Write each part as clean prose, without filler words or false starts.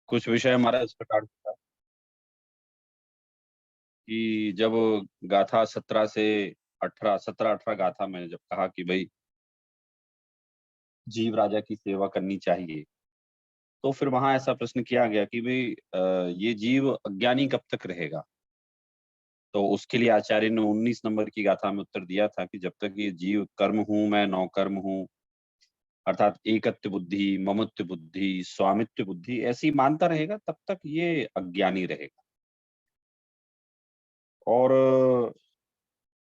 कुछ विषय हमारा इस प्रकार था कि जब गाथा 17 से 18, 17-18 गाथा मैंने जब कहा कि भाई जीव राजा की सेवा करनी चाहिए, तो फिर वहां ऐसा प्रश्न किया गया कि भाई ये जीव अज्ञानी कब तक रहेगा। तो उसके लिए आचार्य ने 19 नंबर की गाथा में उत्तर दिया था कि जब तक ये जीव कर्म हूं मैं नौकर्म हूं, अर्थात एकत्व बुद्धि, ममत्व बुद्धि, स्वामित्व बुद्धि ऐसी मानता रहेगा तब तक ये अज्ञानी रहेगा। और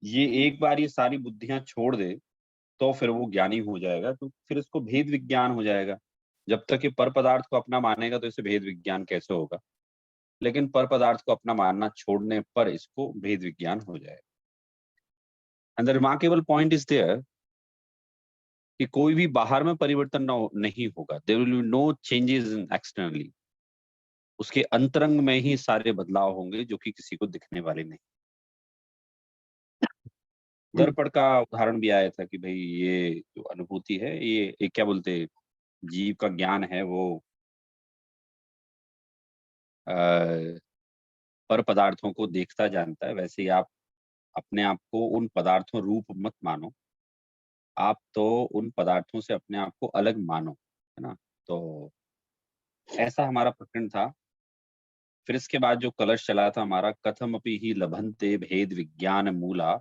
ये एक बार ये सारी बुद्धियां छोड़ दे तो फिर वो ज्ञानी हो जाएगा, तो फिर इसको भेद विज्ञान हो जाएगा। जब तक ये पर पदार्थ को अपना मानेगा तो इसे भेद विज्ञान कैसे होगा, लेकिन पर पदार्थ को अपना मानना छोड़ने पर इसको भेद विज्ञान हो जाएगा। And the remarkable point is there कि कोई भी बाहर में परिवर्तन नहीं होगा। There will be no changes in externally. उसके अंतरंग में ही सारे बदलाव होंगे जो कि किसी को दिखने वाले नहीं। दर्पण का उदाहरण भी आया था कि भाई ये जो अनुभूति है ये क्या बोलते, जीव का ज्ञान है वो अ, पर पदार्थों को देखता जानता है। वैसे ही आप अपने आप को उन पदार्थों रूप मत मानो, आप तो उन पदार्थों से अपने आप को अलग मानो, है ना? तो ऐसा हमारा प्रकरण था। फिर इसके बाद जो कलश चला था हमारा, कथमपि ही लभन्ते भेद विज्ञान मूला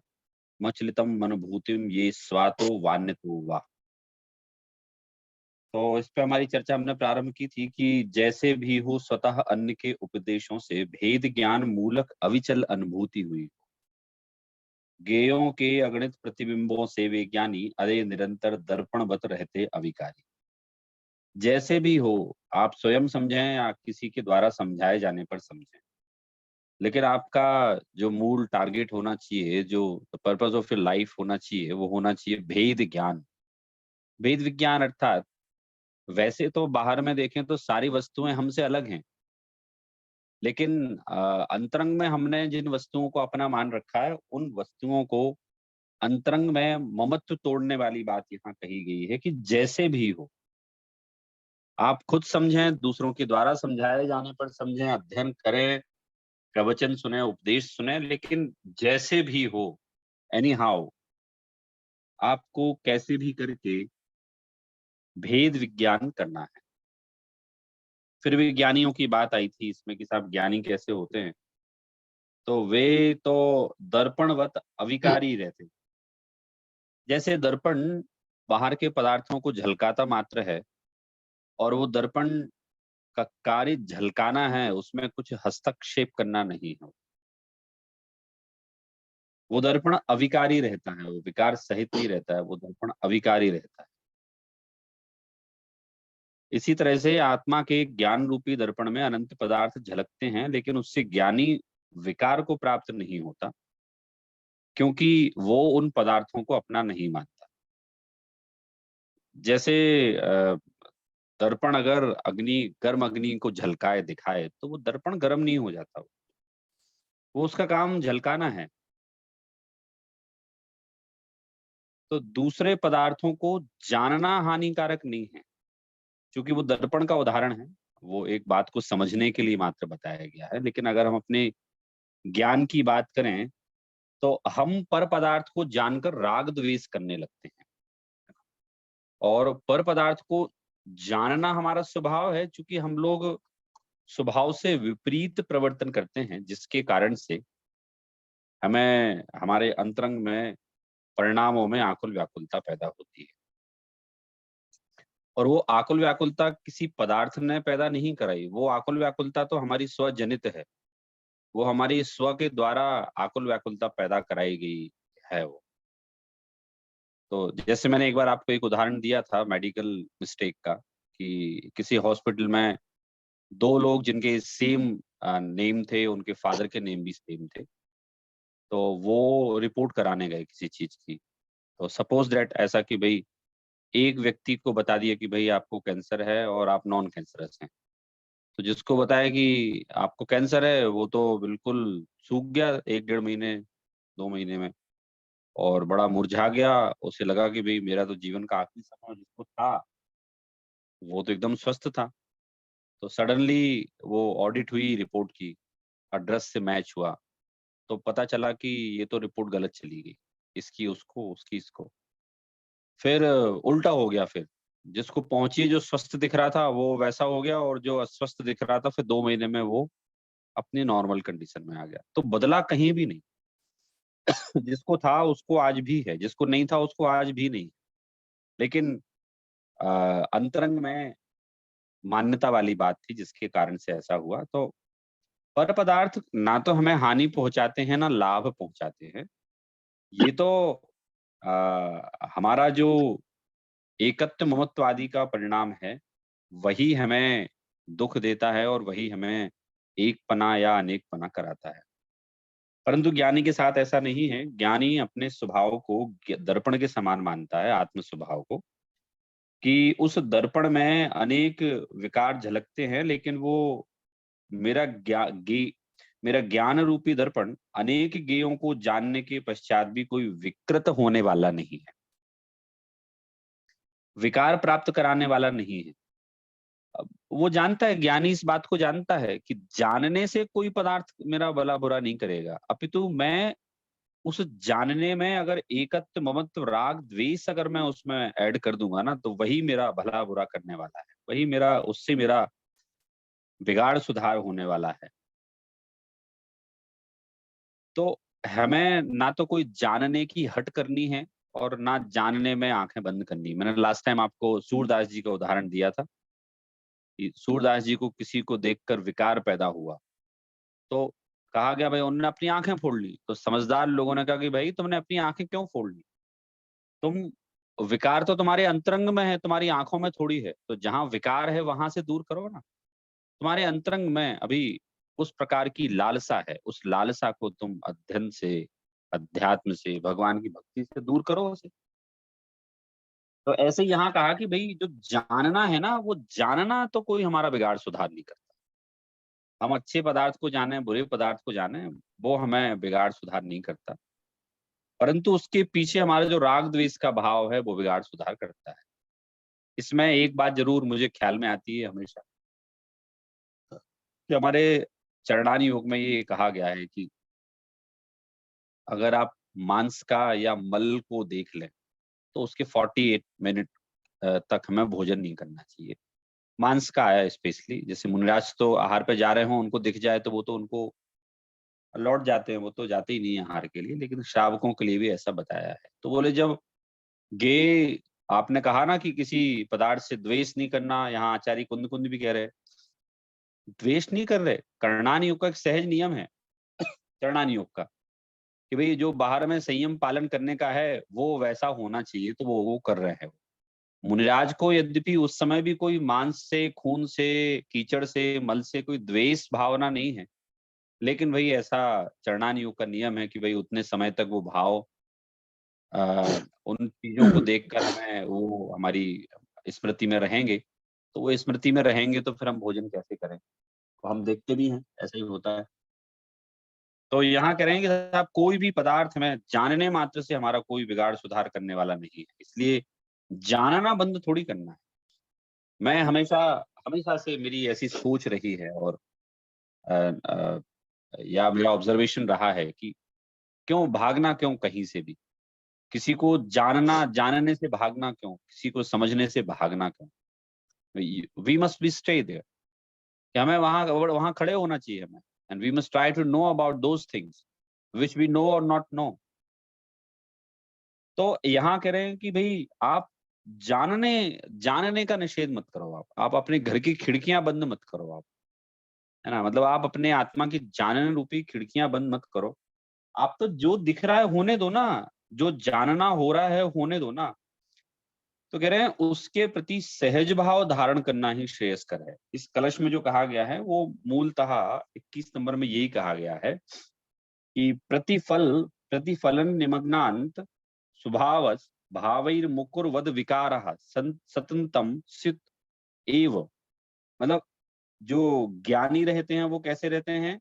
मचलितम अनुभूतिम ये स्वातो वान्यतो वा। तो इस पे हमारी चर्चा हमने प्रारंभ की थी कि जैसे भी हो स्वतः अन्य के उपदेशों से भेद ज्ञान मूलक अविचल अनुभूति हुई। गेयों के अगणित प्रतिबिंबों से वे ज्ञानी अरे निरंतर दर्पणवत रहते अविकारी। जैसे भी हो, आप स्वयं समझें या किसी के द्वारा समझाए जाने पर समझें, लेकिन आपका जो मूल टारगेट होना चाहिए, जो पर्पस ऑफ योर लाइफ होना चाहिए, वो होना चाहिए भेद ज्ञान। भेद विज्ञान अर्थात वैसे तो बाहर में देखें तो सारी वस्तुएं हमसे अलग हैं, लेकिन अंतरंग में हमने जिन वस्तुओं को अपना मान रखा है, उन वस्तुओं को अंतरंग में ममत्व तोड़ने वाली बात यहाँ कही गई है कि जैसे भी हो, आप खुद समझें, दूसरों के द्वारा समझाए जाने पर समझें, अध्ययन करें, प्रवचन सुने, उपदेश सुने, लेकिन जैसे भी हो, एनी हाउ, आपको कैसे भी करके भेद विज्ञान करना है। फिर विज्ञानियों की बात आई थी इसमें कि साहब ज्ञानी कैसे होते हैं, तो वे तो दर्पणवत अविकारी रहते। जैसे दर्पण बाहर के पदार्थों को झलकाता मात्र है, और वो दर्पण का कार्य झलकाना है, उसमें कुछ हस्तक्षेप करना नहीं है। वो दर्पण अविकारी रहता है, वो विकार सहित नहीं रहता है, वो दर्पण अविकारी रहता है। इसी तरह से आत्मा के ज्ञान रूपी दर्पण में अनंत पदार्थ झलकते हैं, लेकिन उससे ज्ञानी विकार को प्राप्त नहीं होता, क्योंकि वो उन पदार्थों को अपना नहीं मानता। जैसे अ, दर्पण अगर गर्म अग्नि को झलकाए दिखाए तो वो दर्पण गर्म नहीं हो जाता, वो उसका काम झलकाना है। तो दूसरे पदार्थों को जानना हानिकारक नहीं है, क्योंकि वो दर्पण का उदाहरण है, वो एक बात को समझने के लिए मात्र बताया गया है। लेकिन अगर हम अपने ज्ञान की बात करें, तो हम पर पदार्थ को जानकर राग द्वेष करने लगते हैं, और पर पदार्थ को जानना हमारा स्वभाव है, चूंकि हम लोग स्वभाव से विपरीत प्रवर्तन करते हैं, जिसके कारण से हमें हमारे अंतरंग में परिणामों में आकुल व्याकुलता पैदा होती है। और वो आकुल व्याकुलता किसी पदार्थ ने पैदा नहीं कराई, वो आकुल व्याकुलता तो हमारी स्वजनित है। वो हमारी स्व के द्वारा आकुल व्याकुलता पैदा कराई गई है वो। तो जैसे मैंने एक बार आपको एक उदाहरण दिया था मेडिकल मिस्टेक का, कि किसी हॉस्पिटल में 2 लोग जिनके सेम नेम थे, उनके फादर के नेम भी सेम थे, तो वो रिपोर्ट कराने गए किसी चीज़ की। तो सपोज़ दैट ऐसा कि भई एक व्यक्ति को बता दिया कि भाई आपको कैंसर है और आप नॉन कैंसरस हैं। तो जिसको बताया कि आपको कैंसर है वो तो बिल्कुल सूख गया 1 डेढ़ महीने, 2 महीने में और बड़ा मुरझा गया। उसे लगा कि भई मेरा तो जीवन का आखिरी समय, और जिसको था, वो तो एकदम स्वस्थ था। तो सडनली वो ऑडिट हुई रिपोर्ट की, एड्रेस से मैच हुआ, तो पता चला कि ये तो रिपोर्ट गलत चली गई। इसकी उसको, उसकी इसको। फिर उल्टा हो गया फिर। जिसको पहुँची जो स्वस्थ दिख रहा था वो वैसा हो गया, और जो अस्वस्थ दिख रहा था फिर 2 महीने में वो अपनी नॉर्मल कंडीशन में आ गया। तो बदला कहीं भी नहीं। जिसको था उसको आज भी है, जिसको नहीं था उसको आज भी नहीं। लेकिन अ, अंतरंग में मान्यता वाली बात थी जिसके कारण से ऐसा हुआ। तो पर पदार्थ ना तो हमें हानि पहुँचाते हैं, ना लाभ पहुँचाते हैं। ये तो हमारा जो एकत्व ममत्ववादी का परिणाम है, वही हमें दुःख देता है और वही हमें एकपना या अनेकपना कराता है। परंतु ज्ञानी के साथ ऐसा नहीं है। ज्ञानी अपने स्वभाव को दर्पण के समान मानता है, आत्म स्वभाव को, कि उस दर्पण में अनेक विकार झलकते हैं, लेकिन वो मेरा ज्ञा गे मेरा ज्ञान रूपी दर्पण अनेक गेयों को जानने के पश्चात भी कोई विकृत होने वाला नहीं है, विकार प्राप्त कराने वाला नहीं है। अब वो जानता है, ज्ञानी इस बात को जानता है कि जानने से कोई पदार्थ मेरा भला बुरा नहीं करेगा, अपितु मैं उस जानने में अगर एकत्व, ममत्व, राग, द्वेष अगर मैं उसमें ऐड कर दूँगा ना, तो वही मेरा भला-बुरा करने वाला है। वही मेरा, उससे मेरा बिगाड़ सुधार होने वाला है। तो हमें ना तो कोई जानने की हट करनी है और ना जानने में आँखें बंद करनी है। मैंने लास्ट टाइम आपको सूरदास जी का उदाहरण दिया था कि सूरदास जी को किसी को देखकर विकार पैदा हुआ। तो कहा गया भाई उन्होंने अपनी आँखें फोड़ ली। तो समझदार लोगों ने कहा कि भाई तुमने अपनी आँखें क्यों फोड़ ली? तुम विकार तो तुम्हारे अंतरंग में है, तुम्हारी आँखों में थोड़ी है। तो जहाँ विकार है वहाँ से दूर करो ना। तुम्हारे अंतरंग में अभी उस प्रकार की लालसा है, उस लालसा को तुम अध्ययन से, अध्यात्म से, भगवान की भक्ति से दूर करो उसे। तो ऐसे ही यहाँ कहा कि भई जो जानना है ना, वो जानना तो कोई हमारा बिगाड़ सुधार नहीं करता। हम अच्छे पदार्थ को जानें, बुरे पदार्थ को जानें, वो हमें बिगाड़ सुधार नहीं करता। परंतु उसके पीछे हमारा जो राग द्वेष का भाव है, वो बिगाड़ सुधार करता है। इसमें एक बात ज़रूर मुझे ख्याल में आती है हमेशा, कि हमारे चरणानी योग में ये कहा गया है कि अगर आप मांस का या मल को देख लें, तो उसके 48 मिनट तक हमें भोजन नहीं करना चाहिए। मांस का आया स्पेशली, जैसे मुनिराज तो आहार पे जा रहे हों, उनको दिख जाए तो वो तो उनको लौट जाते हैं, वो तो जाते ही नहीं है आहार के लिए, लेकिन श्रावकों के लिए भी ऐसा बताया है। तो बोले जब गे आपने कहा ना कि किसी पदार्थ से द्वेष नहीं करना, यहाँ आचार्य कुंद-कुंद भी कह रहे हैं, द्वेष नहीं कर रहे। करणानी योग का एक सहज नियम है, चरणानी योग का, कि भई जो बाहर में संयम पालन करने का है, वो वैसा होना चाहिए, तो वो कर रहे हैं। मुनिराज को यद्यपि उस समय भी कोई मांस से, खून से, कीचड़ से, मल से कोई द्वेष भावना नहीं है, लेकिन भई ऐसा चरणानी योग का नियम है कि भई उतने समय तक वो भाव उन चीज़ों को देखकर हमें वो हमारी स्मृति में रहेंगे, तो वो स्मृति में रहेंगे तो फिर हम भोजन कैसे करें? तो हम देखते भी हैं, ऐसा ही होता है। तो यहाँ कह रहे हैं कि साहब कोई भी पदार्थ में जानने मात्र से हमारा कोई बिगाड़ सुधार करने वाला नहीं है। इसलिए जानना बंद थोड़ी करना है। मैं हमेशा हमेशा से मेरी ऐसी सोच रही है, और अ अ, या मेरा ऑब्जर्वेशन रहा है कि क्यों भागना क्यों कहीं से भी? किसी को जानने से भागना क्यों? किसी को समझने से भागना क्यों? We must be stay there, कि हमें वहाँ खड़े होना चाहिए हमें, and we must try to know about those things which we know और नॉट नो। तो यहाँ कह रहे हैं कि भई आप जानने जानने का निषेध मत करो आप। आप अपने घर की खिड़कियाँ बंद मत करो आप, है ना? मतलब आप अपने आत्मा की जानने रूपी खिड़कियाँ बंद मत करो। आप तो जो दिख रहा है होने दो ना, जो जानना हो रहा है होने दो ना। तो कह रहे हैं उसके प्रति सहज भाव धारण करना ही श्रेयस्कर है। इस कलश में जो कहा गया है वो मूलतः 21 नंबर में यही कहा गया है कि प्रतिफलन निमग्नांत स्वभावस् भावैर मुकुर वद विकारः सतंतम सित एव। मतलब जो ज्ञानी रहते हैं वो कैसे रहते हैं?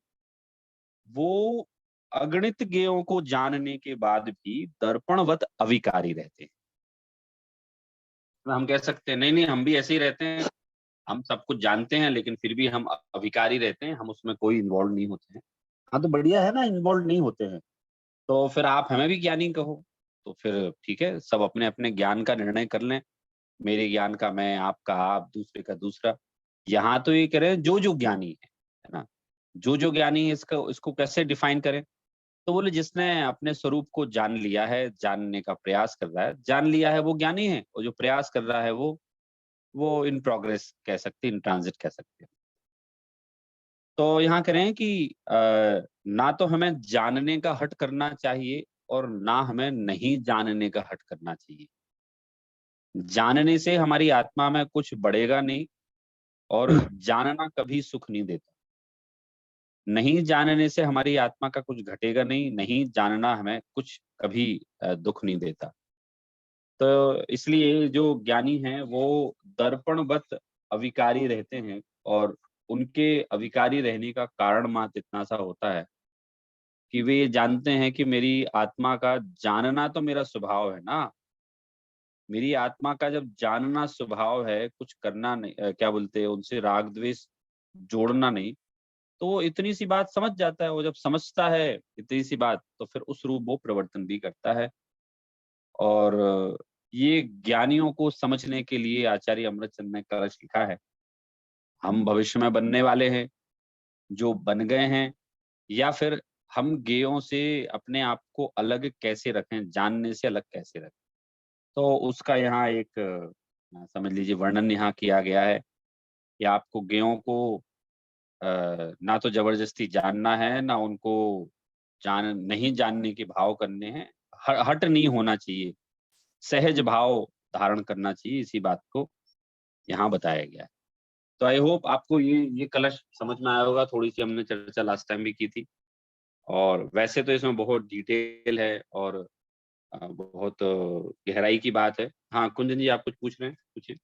वो अगणित ज्ञेयों को जानने के बाद भी दर्पणवत अविकारी रहते हैं। तो हम कह सकते हैं नहीं नहीं हम भी ऐसे ही रहते हैं, हम सब कुछ जानते हैं लेकिन फिर भी हम अविकारी रहते हैं, हम उसमें कोई इन्वॉल्व नहीं होते हैं। हाँ तो बढ़िया है ना, इन्वॉल्व नहीं होते हैं। तो फिर आप हमें भी ज्ञानी कहो, तो फिर ठीक है, सब अपने अपने ज्ञान का निर्णय कर लें। मेरे ज्ञान का मैं, आपका आप, दूसरे का दूसरा। यहाँ तो ये कह रहे हैं जो जो ज्ञानी है ना, जो जो ज्ञानी है, इसका इसको कैसे डिफाइन करें? तो बोले जिसने अपने स्वरूप को जान लिया है, जानने का प्रयास कर रहा है, जान लिया है वो ज्ञानी है, और जो प्रयास कर रहा है वो इन प्रोग्रेस कह सकते हैं, इन ट्रांजिट कह सकते हैं। तो यहाँ कह रहे हैं कि ना तो हमें जानने का हट करना चाहिए और ना हमें नहीं जानने का हट करना चाहिए। जानने से हमारी आत्मा में कुछ बढ़ेगा नहीं, और जानना कभी सुख नहीं देता। नहीं जानने से हमारी आत्मा का कुछ घटेगा नहीं, नहीं जानना हमें कुछ कभी दुख नहीं देता। तो इसलिए जो ज्ञानी हैं वो दर्पणवत अविकारी रहते हैं, और उनके अविकारी रहने का कारण मात्र इतना सा होता है कि वे ये जानते हैं कि मेरी आत्मा का जानना तो मेरा स्वभाव है ना। मेरी आत्मा का जब जानना स्वभाव है, कुछ करना नहीं, क्या बोलते हैं, उनसे राग द्वेष जोड़ना नहीं, तो वो इतनी सी बात समझ जाता है। वो जब समझता है इतनी सी बात, तो फिर उस रूप वो प्रवर्तन भी करता है। और ये ज्ञानियों को समझने के लिए आचार्य अमृतचंद ने कलश लिखा है। हम भविष्य में बनने वाले हैं, जो बन गए हैं, या फिर हम ज्ञेयों से अपने आप को अलग कैसे रखें, जानने से अलग कैसे रखें। तो उसका यहाँ एक समझ लीजिए वर्णन यहाँ किया गया है कि आपको ज्ञेयों को ना तो जबरदस्ती जानना है, ना उनको नहीं जानने के भाव करने हैं। हट नहीं होना चाहिए, सहज भाव धारण करना चाहिए, इसी बात को यहाँ बताया गया है। तो आई होप आपको ये कलश समझ में आया होगा। थोड़ी-सी हमने चर्चा लास्ट टाइम भी की थी, और वैसे तो इसमें बहुत डिटेल है और बहुत गहराई की बात है। हाँ, कुंदन जी आप कुछ पूछ रहे हैं? पूछिए।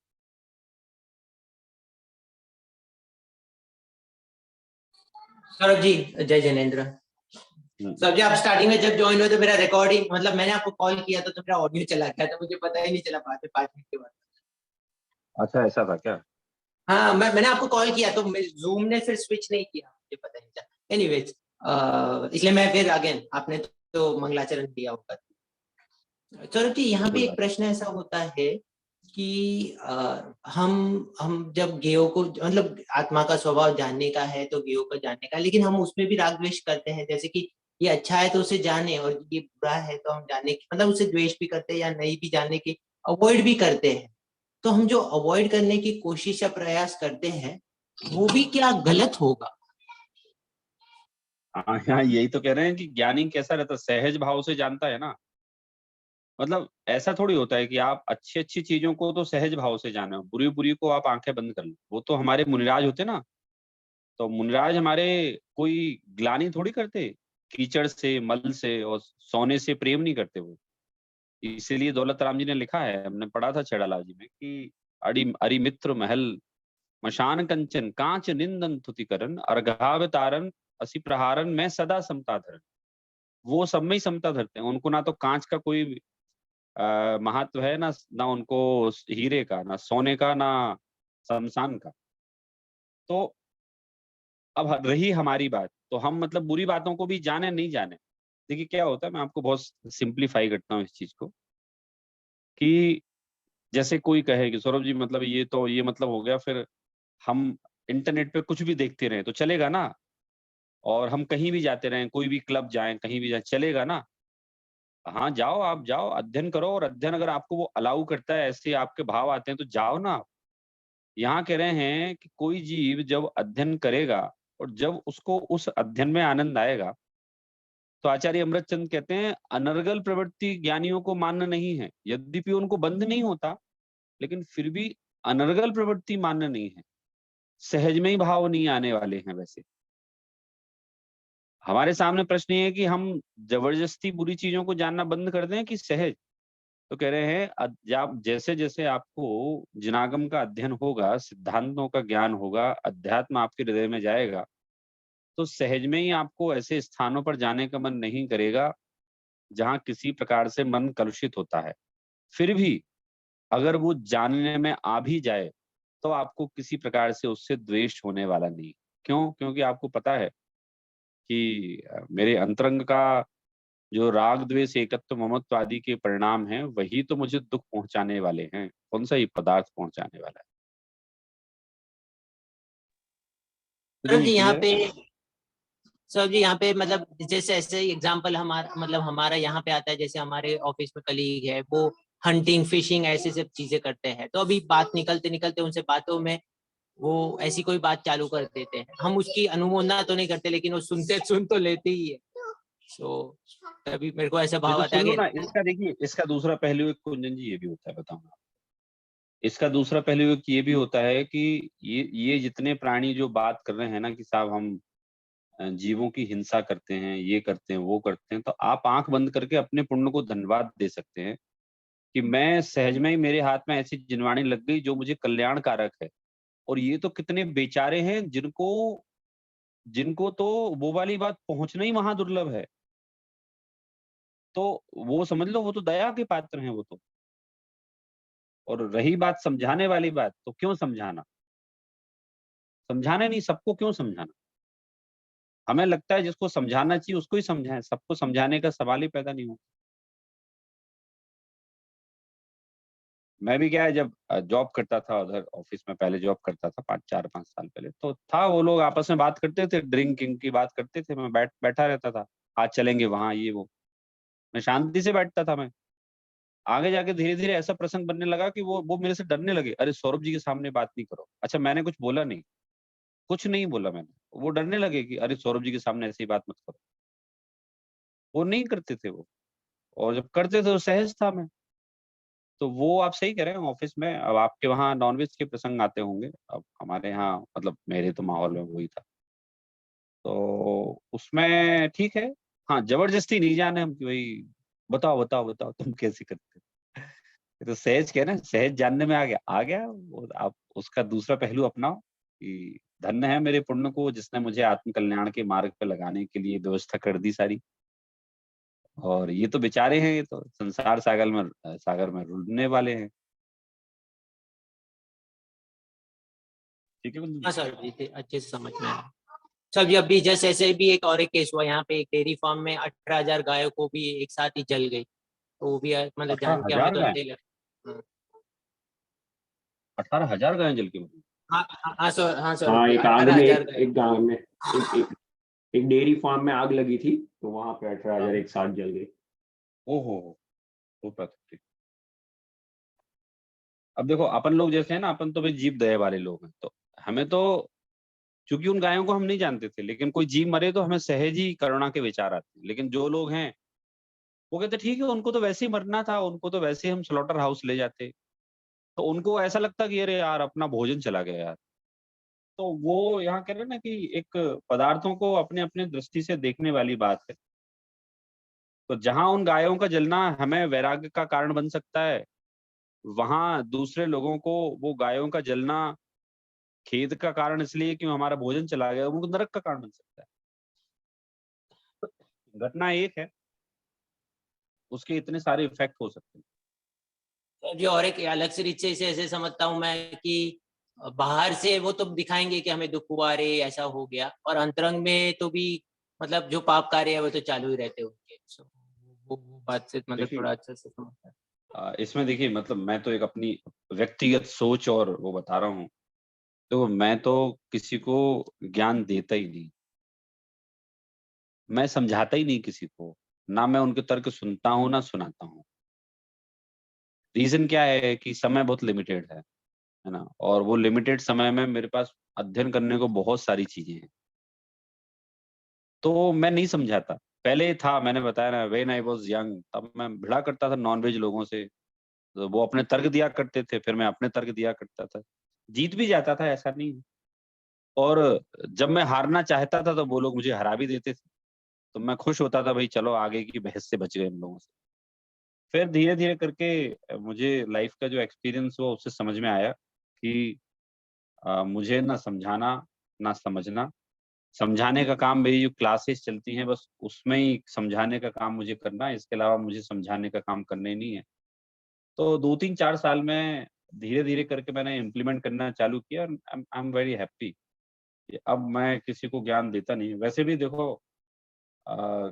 सौरभ जी, जय जैनेन्द्र। हुँ। सौरभ जी, आप स्टार्टिंग में जब ज्वाइन हुए तो मेरा रिकॉर्डिंग, मतलब मैंने आपको कॉल किया था तो मेरा ऑडियो चला गया था, मुझे पता ही नहीं चला बाद में 5 मिनट के बाद। अच्छा ऐसा था क्या? हाँ, मैंने आपको कॉल किया तो जूम ने फिर स्विच नहीं किया, मुझे पता नहीं चला। एनीवेज, इसलिए मैं फिर अगेन, आपने तो मंगलाचरण दिया होगा। सौरभ जी, यहाँ पे कोई एक बात प्रश्न ऐसा होता है कि हम जब गेयो को, मतलब आत्मा का स्वभाव जानने का है तो गेयो को जानने का, लेकिन हम उसमें भी राग द्वेष करते हैं, जैसे कि ये अच्छा है तो उसे जाने, और ये बुरा है तो हम जानने की, मतलब उसे द्वेष भी करते हैं या नहीं भी जानने की अवॉइड भी करते हैं। तो हम जो अवॉइड करने की कोशिश या प्रयास करते हैं वो भी क्या गलत होगा? हाँ, हाँ, यही तो कह रहे हैं कि ज्ञानी कैसा रहता है, सहज भाव से जानता है ना। मतलब ऐसा थोड़ी होता है कि आप अच्छी-अच्छी चीज़ों को तो सहज भाव से जानो, बुरी-बुरी को आप आँखें बंद कर लो। वो तो हमारे मुनिराज होते ना, तो मुनिराज हमारे कोई ग्लानि थोड़ी करते, कीचड़ से, मल से और सोने से प्रेम नहीं करते वो। इसीलिए दौलत राम जी ने लिखा है, हमने पढ़ा था छेड़ालाल जी में कि अरि मित्र महल मशान कंचन कांच निंदन थुति करन अर्घावतारन असी प्रहारन मैं सदा समता धरन। वो सब में ही समता धरते हैं, उनको ना तो कांच का कोई महत्व है, ना उनको हीरे का, ना सोने का, ना शमशान का। तो अब रही हमारी बात, तो हम मतलब बुरी बातों को भी जाने नहीं जाने। देखिए क्या होता है, मैं आपको बहुत सिंप्लीफाई करता हूँ इस चीज को, कि जैसे कोई कहे कि सौरभ जी मतलब ये मतलब हो गया, फिर हम इंटरनेट पे कुछ भी देखते रहे तो चलेगा ना, और हम कहीं भी जाते रहें, कोई भी क्लब जाएं, कहीं भी जाएं, चलेगा ना। हाँ जाओ, आप जाओ, अध्ययन करो, और अध्ययन अगर आपको वो अलाउ करता है, ऐसे आपके भाव आते हैं तो जाओ ना आप। यहाँ कह रहे हैं कि कोई जीव जब अध्ययन करेगा और जब उसको उस अध्ययन में आनंद आएगा, तो आचार्य अमृतचंद कहते हैं अनर्गल प्रवृत्ति ज्ञानियों को मान्य नहीं है, यद्यपि उनको बंध नहीं होता, लेकिन फिर भी अनर्गल प्रवृत्ति मान्य नहीं है। सहज में ही भाव नहीं आने वाले हैं। वैसे हमारे सामने प्रश्न ये है कि हम जबरदस्ती बुरी चीजों को जानना बंद कर दें कि सहज। तो कह रहे हैं जैसे जैसे आपको जिनागम का अध्ययन होगा, सिद्धांतों का ज्ञान होगा, अध्यात्म आपके हृदय में जाएगा, तो सहज में ही आपको ऐसे स्थानों पर जाने का मन नहीं करेगा जहाँ किसी प्रकार से मन कलुषित होता है। फिर भी अगर वो जानने में आ भी जाए, तो आपको किसी प्रकार से उससे द्वेष होने वाला नहीं। क्यों? क्योंकि आपको पता है कि मेरे अंतरंग का जो राग, द्वेष, एकत्व, ममत्व आदि के परिणाम हैं, वही तो मुझे दुःख पहुँचाने वाले हैं। कौन-सा ये पदार्थ पहुँचाने वाला है। सर जी यहाँ क्लियर है? पे सर जी यहाँ पे मतलब जैसे ऐसे एग्जांपल हमारा मतलब हमारा यहाँ पे आता है, जैसे हमारे ऑफिस में कलीग है, वो हंटिंग फिशिंग ऐसे सब चीजें करते हैं, तो अभी बात निकलते निकलते उनसे बातों में वो ऐसी कोई बात चालू कर देते हैं। हम उसकी अनुमोदना तो नहीं करते, लेकिन वो सुन तो लेते ही है। तो तभी मेरे को ऐसा नहीं भाव तो आता सुन है लो ना, कि इसका देखिए, इसका दूसरा पहलू एक कुंदन जी ये भी होता है, बताऊँ मैं आपको। इसका दूसरा पहलू एक ये भी होता है कि ये जितने प्राणी जो बात कर रहे हैं ना कि साहब हम जीवों की हिंसा करते हैं, ये करते हैं, वो करते हैं, तो आप आँख बंद करके अपने पुण्य को धन्यवाद दे सकते हैं कि मैं सहज में ही मेरे हाथ में ऐसी जिनवाणी लग गई जो मुझे कल्याणकारक है। और ये तो कितने बेचारे हैं जिनको जिनको तो वो वाली बात पहुँचना ही महादुर्लभ है। तो वो समझ लो, वो तो दया के पात्र हैं वो तो। और रही बात समझाने वाली बात, तो क्यों समझाना? समझाना नहीं, सबको क्यों समझाना? हमें लगता है जिसको समझाना चाहिए उसको ही समझाएँ, सबको समझाने का सवाल ही पैदा नहीं होता। मैं भी क्या है, जब जॉब करता था उधर ऑफ़िस में, पहले जॉब करता था 5 4-5 साल पहले, तो था वो लोग आपस में बात करते थे, ड्रिंकिंग की बात करते थे, मैं बैठा रहता था, आज चलेंगे वहाँ ये वो। मैं शांति से बैठता था मैं। आगे जाके धीरे-धीरे ऐसा प्रसंग बनने लगा कि वो मेरे से डरने लगे, "अरे! सौरभ जी के सामने बात नहीं करो।" अच्छा, मैंने कुछ बोला नहीं, कुछ नहीं बोला मैंने। वो डरने लगे कि अरे! सौरभ जी के सामने ऐसी बात मत करो। वो नहीं करते थे वो, और जब करते थे तो सहज था मैं। तो वो आप सही कह रहे हैं, ऑफ़िस में अब आपके वहाँ नॉन-वेज के प्रसंग आते होंगे, अब हमारे यहाँ मतलब मेरे तो माहौल में वही था। तो उसमें ठीक है, हाँ, ज़बरदस्ती नहीं जाना हम कि भई बताओ, बताओ, बताओ तुम कैसे करते हो? ये तो सहज क्या है ना, सहज जानने में आ गया वो, आप उसका दूसरा पहलू अपनाओ कि धन्य है मेरे पुण्य को जिसने मुझे आत्म कल्याण के मार्ग पे लगाने के लिए व्यवस्था कर दी सारी। और ये तो बेचारे हैं, ये तो संसार सागर में रुलने वाले हैं। ठीक है कुंदन हाँ जी? सर जी अच्छे से समझ में आया। सर जी अभी जैसे ऐसे भी एक और एक केस हुआ यहाँ पे, एक डेयरी फार्म में 18,000 गायों को भी एक साथ ही जल गई। तो वो भी मतलब जान के हमें 18,000 तो गाय? ऐसे ही लगा। 18,000 गायें जल के मरी? हाँ हाँ हाँ सर, हाँ सर, हाँ, एक आग में 18,000 एक गाय। एक गाँव में एक एक एक डेयरी फार्म में आग लगी थी, तो वहाँ पे 18,000 हाँ। एक साथ जल गए। ओहो! वो प्राकृतिक। अब देखो अपन लोग जैसे हैं ना, अपन तो भाई जीव दया वाले लोग हैं, तो हमें तो चूँकि उन गायों को हम नहीं जानते थे, लेकिन कोई जीव मरे तो हमें सहज ही करुणा के विचार आते हैं। लेकिन जो लोग हैं, वो कहते ठीक है, उनको तो वैसे ही मरना था, उनको तो वैसे ही हम स्लॉटर हाउस ले जाते। तो उनको ऐसा लगता कि अरे यार! अपना भोजन चला गया यार। तो वो यहाँ कह रहे हैं ना कि एक पदार्थों को अपने-अपने दृष्टि से देखने वाली बात है। तो जहाँ उन गायों का जलना हमें वैराग्य का कारण बन सकता है, वहाँ दूसरे लोगों को वो गायों का जलना खेद का कारण इसलिए कि हमारा भोजन चला गया, उनको नरक का कारण बन सकता है। घटना एक है, उसके इतने सारे इफ़ेक्ट हो सकते हैं। सर जी और एक अलग से रीत से इसे ऐसे समझता हूँ मैं कि बाहर से वो तो दिखाएँगे कि हमें दुःख हुआ, अरे ऐसा हो गया, और अंतरंग में तो भी मतलब जो पाप कार्य है वो तो चालू ही रहते हैं उनके। सो वो बात से मतलब देखिए थोड़ा अच्छे से समझता है। इसमें देखिए मतलब मैं तो एक अपनी व्यक्तिगत सोच और वो बता रहा हूँ। तो मैं तो किसी को ज्ञान देता ही नहीं। मैं समझाता ही नहीं किसी को। ना मैं उनके तर्क सुनता हूँ, ना सुनाता हूँ। रीज़न क्या है कि समय बहुत लिमिटेड है ना? और वो लिमिटेड समय में मेरे पास अध्ययन करने को बहुत सारी चीज़ें हैं। तो मैं नहीं समझाता। पहले था, मैंने बताया ना, व्हेन आई वाज़ यंग तब मैं भिड़ा करता था नॉन-वेज लोगों से। तो वो अपने तर्क दिया करते थे, फिर मैं अपने तर्क दिया करता था। जीत भी जाता था, ऐसा नहीं है। और जब मैं हारना चाहता था तो वो लोग मुझे हरा भी देते थे। तो मैं खुश होता था, भई चलो आगे की बहस से बच गए इन लोगों से। फिर धीरे-धीरे करके मुझे लाइफ का जो एक्सपीरियंस हुआ उससे समझ में आया कि मुझे ना समझाना, ना समझना, समझाने का काम मेरी जो क्लासेस चलती हैं बस उसमें ही समझाने का काम मुझे करना है, इसके अलावा मुझे समझाने का काम करना ही नहीं है। तो 2-3-4 साल में धीरे-धीरे करके मैंने इम्प्लीमेंट करना चालू किया और आई एम वेरी हैप्पी कि अब मैं किसी को ज्ञान देता नहीं हूँ। वैसे भी देखो अ,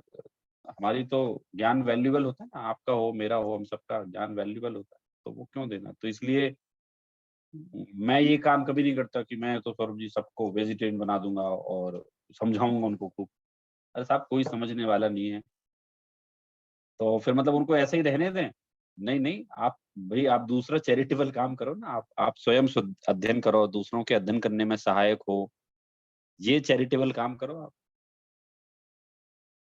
हमारी तो ज्ञान वैल्यूएबल होता है ना, आपका हो, मेरा हो, हम सबका ज्ञान वैल्यूएबल होता है, तो वो क्यों देना? तो इसलिए मैं ये काम कभी नहीं करता कि मैं तो सौरभ जी सबको वेजिटेरियन बना दूँगा और समझाऊँगा उनको खूब। अरे साहब कोई समझने वाला नहीं है, तो फिर मतलब उनको ऐसे ही रहने दें? नहीं, नहीं, आप भई आप दूसरा चैरिटेबल काम करो ना, आप स्वयं शुद्ध अध्ययन करो, दूसरों के अध्ययन करने में सहायक हो, ये चैरिटेबल काम करो आप।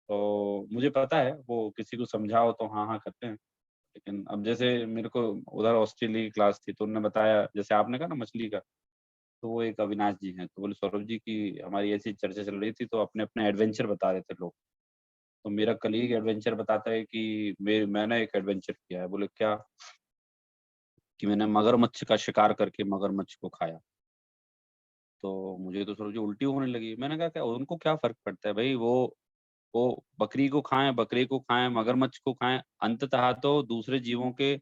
तो मुझे पता है वो किसी को समझाओ तो हाँ, हाँ करते हैं। लेकिन अब जैसे मेरे को उधर ऑस्ट्रेलिया की क्लास थी तो उन्होंने बताया जैसे आपने कहा ना मछली का, तो वो एक अविनाश जी हैं, तो बोले सौरभ जी की हमारी ऐसी चर्चा चल रही थी तो अपने-अपने एडवेंचर बता रहे थे लोग। तो मेरा कलीग एडवेंचर बताता है कि मैंने एक एडवेंचर किया है। बोले क्या? कि मैंने मगरमच्छ का शिकार करके मगरमच्छ को खाया। तो मुझे तो सौरभ जी उल्टी होने लगी। मैंने कहा क्या उनको क्या फ़र्क पड़ता है भई वो बकरी को खाएँ, बकरे को खाएँ, मगरमच्छ को खाएँ, अंततः तो दूसरे जीवों के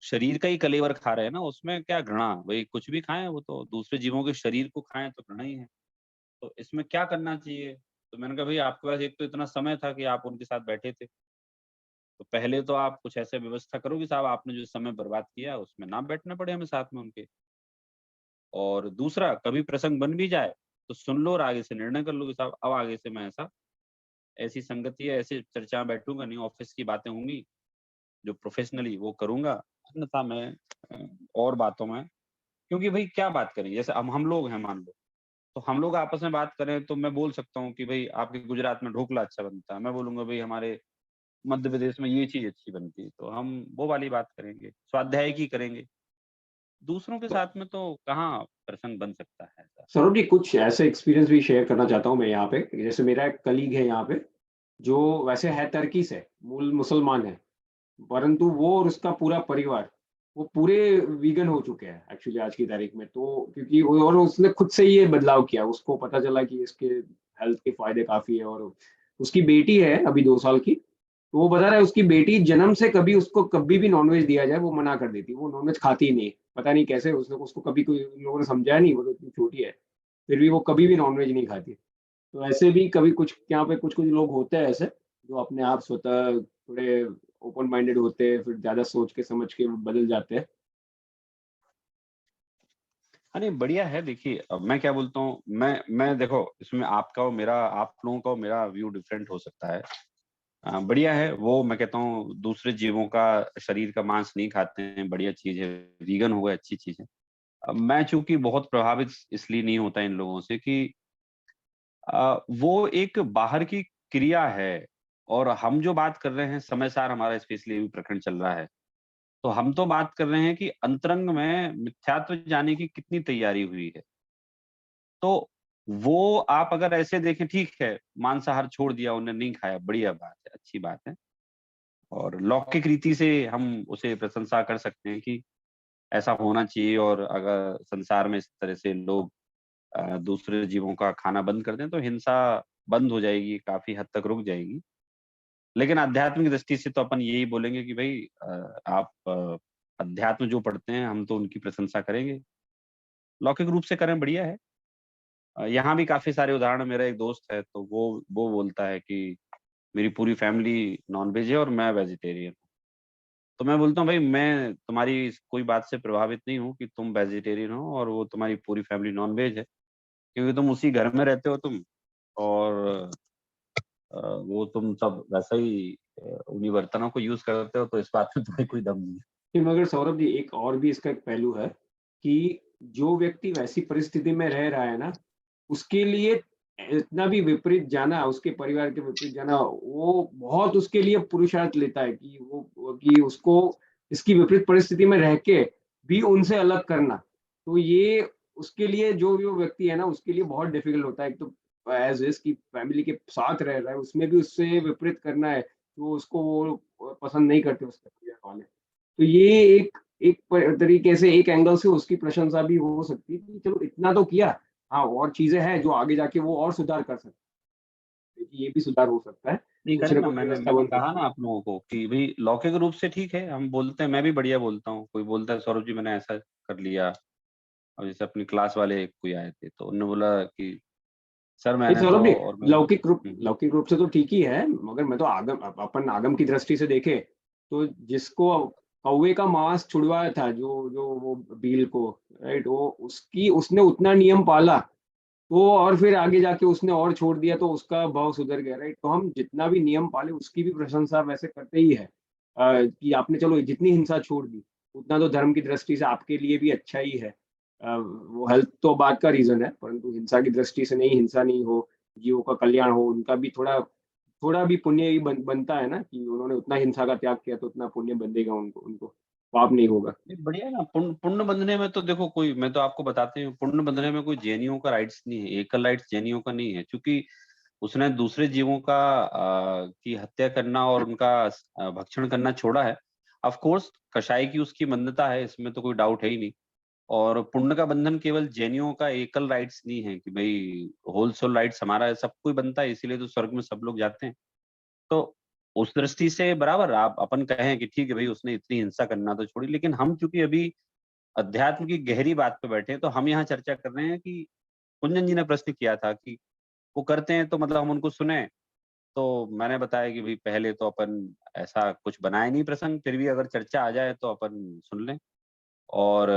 शरीर का ही कलेवर खा रहे हैं ना, उसमें क्या घृणा? भई कुछ भी खाएँ वो तो दूसरे जीवों के शरीर को खाएँ तो घृणा ही है। तो इसमें क्या करना चाहिए? तो मैंने कहा भई आपके पास एक तो इतना समय था कि आप उनके साथ बैठे थे। तो पहले तो आप कुछ ऐसे व्यवस्था करो कि साहब आपने जो समय बर्बाद किया उसमें ना बैठना पड़े हमें साथ में उनके। और दूसरा कभी प्रसंग बन भी जाए, तो सुन लो और आगे से निर्णय कर लो कि साहब अब आगे से मैं ऐसी संगति या ऐसी चर्चा में बैठूँगा नहीं, ऑफ़िस की बातें होंगी, जो प्रोफ़ेशनली वो करूँगा, अन्यथा मैं और बातों में क्योंकि भई क्या बात करें? जैसे अब हम लोग हैं मान लो, तो हम लोग आपस में बात करें तो मैं बोल सकता हूँ कि भई आपके गुजरात में ढोकला अच्छा बनता है, मैं बोलूँगा भई हमारे मध्य प्रदेश में ये चीज़ अच्छी बनती है, तो हम वो वाली बात करेंगे, स्वाध्याय की करेंगे। दूसरों के तो साथ में तो कहाँ प्रसंग बन सकता है ऐसा? सौरभ जी कुछ ऐसे एक्सपीरियंस भी शेयर करना चाहता हूँ मैं यहाँ पे। जैसे मेरा एक कलीग है यहाँ पे, जो वैसे है टर्की से, मूल मुसलमान है। परंतु वो और उसका पूरा परिवार, वो पूरे वीगन हो चुके हैं एक्चुअली आज की तारीख में। तो क्योंकि वो और उसने खुद से ये बदलाव किया, उसको पता चला कि इसके हेल्थ के फ़ायदे काफ़ी है और उसकी बेटी है अभी 2 साल की, तो वो बता रहा है उसकी बेटी जन्म से कभी उसको कभी भी नॉन-वेज दिया जाए वो मना कर देती है, वो नॉन-वेज खाती ही नहीं है। पता नहीं कैसे उसने उसको कभी कोई उन लोगों ने समझाया नहीं, वो तो इतनी छोटी है, फिर भी वो कभी भी नॉन-वेज नहीं खाती। तो ऐसे भी कभी कुछ यहाँ पे कुछ-कुछ लोग होते हैं ऐसे, जो अपने आप स्वतः थोड़े ओपन माइंडेड होते हैं, फिर ज़्यादा सोच के समझ के बदल जाते हैं। हाँ, नहीं बढ़िया है देखिए अब मैं क्या बोलता हूँ, मैं देखो इसमें आपका और मेरा आप लोगों का और मेरा व्यू डिफरेंट हो सकता है। बढ़िया है वो मैं कहता हूँ दूसरे जीवों का शरीर का मांस नहीं खाते हैं, बढ़िया चीज़ है, वीगन हो गए अच्छी चीज़ है। अब मैं चूँकि बहुत प्रभावित इसलिए नहीं होता इन लोगों से कि वो एक बाहर की क्रिया है और हम जो बात कर रहे हैं समय सार हमारा स्पेशली अभी प्रकरण चल रहा है। तो हम तो बात कर रहे हैं कि अंतरंग में मिथ्यात्व जाने की कितनी तैयारी हुई है। तो वो आप अगर ऐसे देखें ठीक है, मांसाहार छोड़ दिया उन्हें नहीं खाया, बढ़िया बात है, अच्छी बात है। और लौकिक रीति से हम उसे प्रशंसा कर सकते हैं कि ऐसा होना चाहिए और अगर संसार में इस तरह से लोग दूसरे जीवों का खाना बंद कर दें तो हिंसा बंद हो जाएगी, काफ़ी हद तक रुक जाएगी। लेकिन आध्यात्मिक दृष्टि से तो अपन यही बोलेंगे कि भई आप अध्यात्म जो पढ़ते हैं हम तो उनकी प्रशंसा करेंगे। लौकिक रूप से करें बढ़िया है। यहाँ भी काफ़ी सारे उदाहरण मेरा एक दोस्त है तो वो बोलता है कि मेरी पूरी फैमिली नॉन-वेज है और मैं वेजिटेरियन हूँ। तो मैं बोलता हूँ भाई मैं तुम्हारी इस कोई बात से प्रभावित नहीं हूँ कि तुम वेजिटेरियन हो और वो तुम्हारी पूरी फैमिली नॉन-वेज है, क्योंकि तुम उसी घर में रहते हो तुम और वो तुम सब वैसा ही उन्हीं बर्तनों को यूज़ करते हो तो इस बात में तुम्हें कोई दम नहीं है। जी, मगर सौरभ जी एक और भी इसका एक पहलू है कि जो व्यक्ति वैसी परिस्थिति में रह रहा है ना, उसके लिए इतना भी विपरीत जाना, उसके परिवार के विपरीत जाना, वो बहुत उसके लिए पुरुषार्थ लेता है कि वो कि उसको इसकी विपरीत परिस्थिति में रह के भी उनसे अलग करना। तो ये उसके लिए जो भी वो व्यक्ति है ना, उसके लिए बहुत डिफ़िकल्ट होता है। एक तो एज़ इज़ कि फैमिली के साथ रह रहा है, उसमें भी उससे विपरीत करना है, तो उसको वो पसंद नहीं करते उस परिवार वाले। तो ये एक तरीके से एक एंगल से उसकी प्रशंसा भी हो सकती है कि चलो इतना तो किया, हाँ और चीज़ें हैं जो आगे जाके वो और सुधार कर सकते हैं, कि ये भी सुधार हो सकता है, नहीं कुछ करेक्ट न ना, कुछ मैंने व्यवस्था मैंने बन कहा सकती ना है। आप लोगों को कि भाई लौकिक रूप से ठीक है, हम बोलते हैं, मैं भी बढ़िया बोलता हूँ, कोई बोलता है सौरभ जी मैंने ऐसा कर लिया। अब जैसे अपनी क्लास वाले कोई आए थे तो उन्होंने बोला कि सर नहीं मैंने तो, सौरभ जी, और मैं लौकिक रूप से तो ठीक ही है, मगर मैं तो अपन आगम की दृष्टि से देखें, तो जिसको कौवे का मांस छुड़वाया था, जो वो बील को, राइट, वो उसकी उसने उतना नियम पाला, तो और फिर आगे जाके उसने और छोड़ दिया तो उसका भाव सुधर गया, राइट। तो हम जितना भी नियम पाले उसकी भी प्रशंसा वैसे करते ही है, कि आपने चलो जितनी हिंसा छोड़ दी, उतना तो धर्म की दृष्टि से आपके लिए भी अच्छा ही है। वो हेल्थ तो बाद का रीजन है, परंतु हिंसा की दृष्टि से नहीं, हिंसा नहीं हो, जीवों का कल्याण हो, उनका भी थोड़ा थोड़ा भी पुण्य ही बनता है ना, कि उन्होंने उतना हिंसा का त्याग किया तो उतना पुण्य बंधेगा उनको, उनको पाप नहीं होगा। नहीं, बढ़िया है ना, पुण्य पुण्य बंधने में तो देखो, कोई मैं तो आपको बताते हूँ, पुण्य बंधने में कोई जैनियों का राइट्स नहीं है, एकल राइट्स जैनियों का नहीं है, क्योंकि उसने दूसरे जीवों का की हत्या करना और उनका भक्षण करना छोड़ा है। ऑफ कोर्स कसाई की उसकी मान्यता है, इसमें तो कोई डाउट है ही नहीं। और पुण्य का बंधन केवल जैनियों का एकल राइट्स नहीं है कि भाई होल सोल राइट्स हमारा है, सब कोई बनता है, इसीलिए तो स्वर्ग में सब लोग जाते हैं। तो उस दृष्टि से बराबर आप अपन कहें कि ठीक है भाई उसने इतनी हिंसा करना तो छोड़ी, लेकिन हम चूंकि अभी अध्यात्म की गहरी बात पे बैठे हैं, तो हम यहाँ चर्चा कर रहे हैं कि कुंजन जी ने प्रश्न किया था कि वो करते हैं तो मतलब हम उनको सुने। तो मैंने बताया कि भाई पहले तो अपन ऐसा कुछ बनाए नहीं प्रसंग, फिर भी अगर चर्चा आ जाए तो अपन सुन लें। और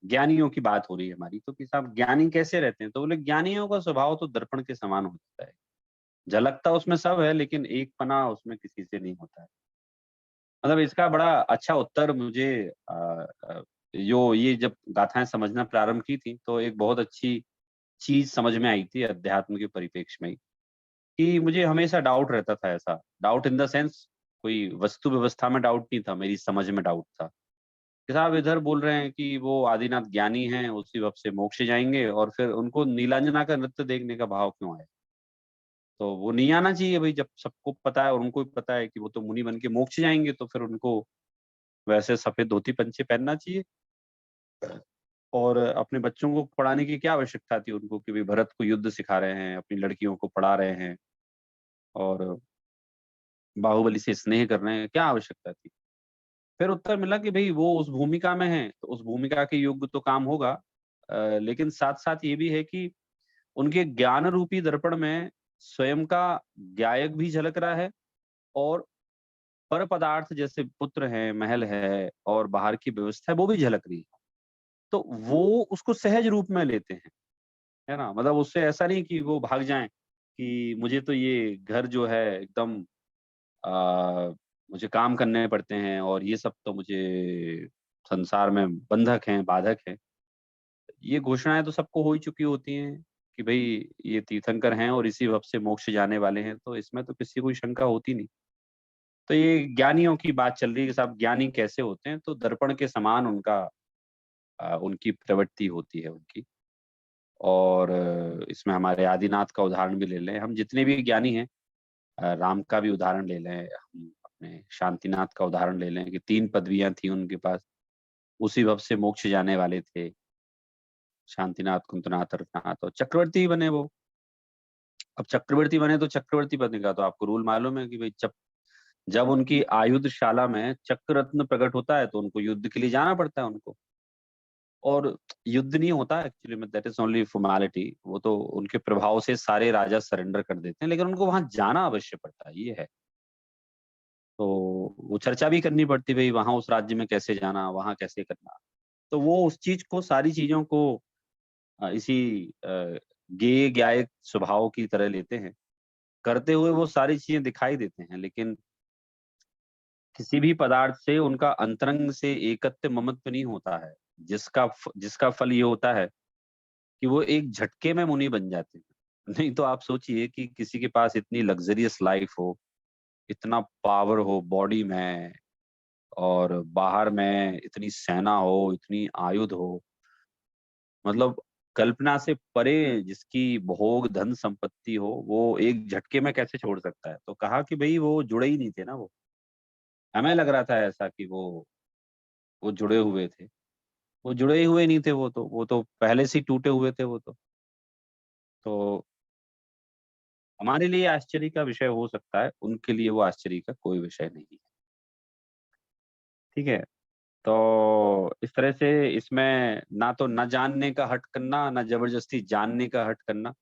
ज्ञानियों की बात हो रही है हमारी, तो कि साहब ज्ञानी कैसे रहते हैं, तो बोले ज्ञानियों का स्वभाव तो दर्पण के समान होता है, झलकता उसमें सब है लेकिन एक पना उसमें किसी से नहीं होता है। मतलब इसका बड़ा अच्छा उत्तर मुझे जो ये जब गाथाएं समझना प्रारंभ की थी तो एक बहुत अच्छी चीज समझ में आई थी अध्यात्म के परिप्रेक्ष्य में ही, कि मुझे हमेशा डाउट रहता था, ऐसा डाउट इन द सेंस कोई वस्तु व्यवस्था में डाउट नहीं था, मेरी समझ में डाउट था कि साहब इधर बोल रहे हैं कि वो आदिनाथ ज्ञानी हैं, उसी वक्त से मोक्ष जाएंगे, और फिर उनको नीलांजना का नृत्य देखने का भाव क्यों आया। तो वो नहीं आना चाहिए भाई, जब सबको पता है और उनको भी पता है कि वो तो मुनि बन के मोक्ष जाएंगे, तो फिर उनको वैसे सफेद धोती पंचे पहनना चाहिए। और अपने बच्चों को पढ़ाने की क्या आवश्यकता थी उनको कि भाई भरत को युद्ध सिखा रहे हैं, अपनी लड़कियों को पढ़ा रहे हैं और बाहुबली से स्नेह कर रहे हैं, क्या आवश्यकता थी। फिर उत्तर मिला कि भाई वो उस भूमिका में है तो उस भूमिका के योग्य तो काम होगा। लेकिन साथ साथ ये भी है कि उनके ज्ञान रूपी दर्पण में स्वयं का गायक भी झलक रहा है, और पर पदार्थ जैसे पुत्र है, महल है और बाहर की व्यवस्था है वो भी झलक रही है। तो वो उसको सहज रूप में लेते हैं, है ना, मतलब उससे ऐसा नहीं कि वो भाग जाएं कि मुझे तो ये घर जो है एकदम मुझे काम करने पड़ते हैं और ये सब तो मुझे संसार में बंधक हैं, बाधक हैं। ये घोषणाएं तो सबको हो ही चुकी होती हैं कि भाई ये तीर्थंकर हैं और इसी वक्त से मोक्ष जाने वाले हैं, तो इसमें तो किसी को शंका होती नहीं। तो ये ज्ञानियों की बात चल रही है कि साहब ज्ञानी कैसे होते हैं, तो दर्पण के समान उनका उनकी प्रवृत्ति होती है उनकी। और इसमें हमारे आदिनाथ का उदाहरण भी ले लें, हम जितने भी ज्ञानी हैं, राम का भी उदाहरण ले लें, हम अपने शांतिनाथ का उदाहरण ले लें कि 3 पदवियाँ थी उनके पास, उसी भव से मोक्ष जाने वाले थे, शांतिनाथ, कुंतनाथ, रत्नाथ, और चक्रवर्ती ही बने वो। अब चक्रवर्ती बने तो चक्रवर्ती बनने का तो आपको रूल मालूम है कि भाई जब जब उनकी आयुधशाला में चक्र रत्न प्रकट होता है तो उनको युद्ध के लिए जाना पड़ता है उनको। और युद्ध नहीं होता एक्चुअली में, दैट इज ओनली फॉर्मेलिटी, वो तो उनके प्रभाव से सारे राजा सरेंडर कर देते हैं, लेकिन उनको वहां जाना अवश्य पड़ता है, ये है। तो वो चर्चा भी करनी पड़ती भाई वहां उस राज्य में कैसे जाना, वहां कैसे करना। तो वो उस चीज को, सारी चीजों को इसी गेय गायक स्वभाव की तरह लेते हैं, करते हुए वो सारी चीजें दिखाई देते हैं, लेकिन किसी भी पदार्थ से उनका अंतरंग से एकत्व ममत्व नहीं होता है, जिसका फल ये होता है कि वो एक झटके में मुनि बन जाते हैं। नहीं तो आप सोचिए कि किसी के पास इतनी लग्जरियस लाइफ हो, इतना पावर हो बॉडी में, और बाहर में इतनी सेना हो, इतनी आयुध हो, मतलब कल्पना से परे जिसकी भोग धन संपत्ति हो, वो एक झटके में कैसे छोड़ सकता है? तो कहा कि भई वो जुड़े ही नहीं थे ना वो। हमें लग रहा था ऐसा कि वो जुड़े हुए थे। वो जुड़े ही हुए नहीं थे वो तो पहले से ही टूटे हुए थे वो तो। तो हमारे लिए आश्चर्य का विषय हो सकता है, उनके लिए वो आश्चर्य का कोई विषय नहीं है। ठीक है? तो इस तरह से इसमें ना तो न जानने का हठ करना, ना ज़बरदस्ती जानने का हठ करना।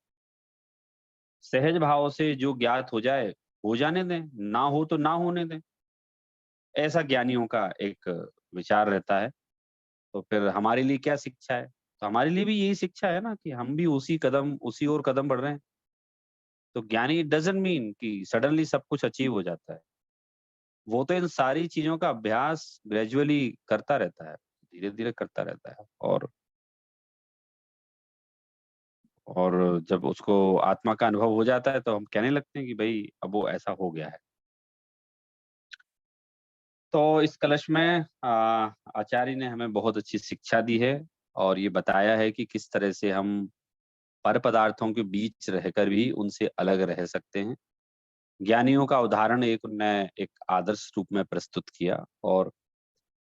सहज भाव से जो ज्ञात हो जाए, हो जाने दें, ना हो तो ना होने दें। ऐसा ज्ञानियों का एक विचार रहता है। तो फिर हमारे लिए क्या शिक्षा है? तो हमारे लिए भी यही शिक्षा है ना कि हम भी उसी ओर कदम बढ़ रहे हैं। तो ज्ञानी डज़न्ट मीन कि सडनली सब कुछ अचीव हो जाता है। वो तो इन सारी चीज़ों का अभ्यास ग्रेजुअली करता रहता है, धीरे-धीरे करता रहता है और जब उसको आत्मा का अनुभव हो जाता है तो हम कहने लगते हैं कि भई अब वो ऐसा हो गया है। तो इस कलश में आचार्य ने हमें बहुत अच्छी शिक्षा दी है और ये बताया है कि किस तरह से हम पर पदार्थों के बीच रहकर भी उनसे अलग रह सकते हैं। ज्ञानियों का उदाहरण एक उनने एक आदर्श रूप में प्रस्तुत किया और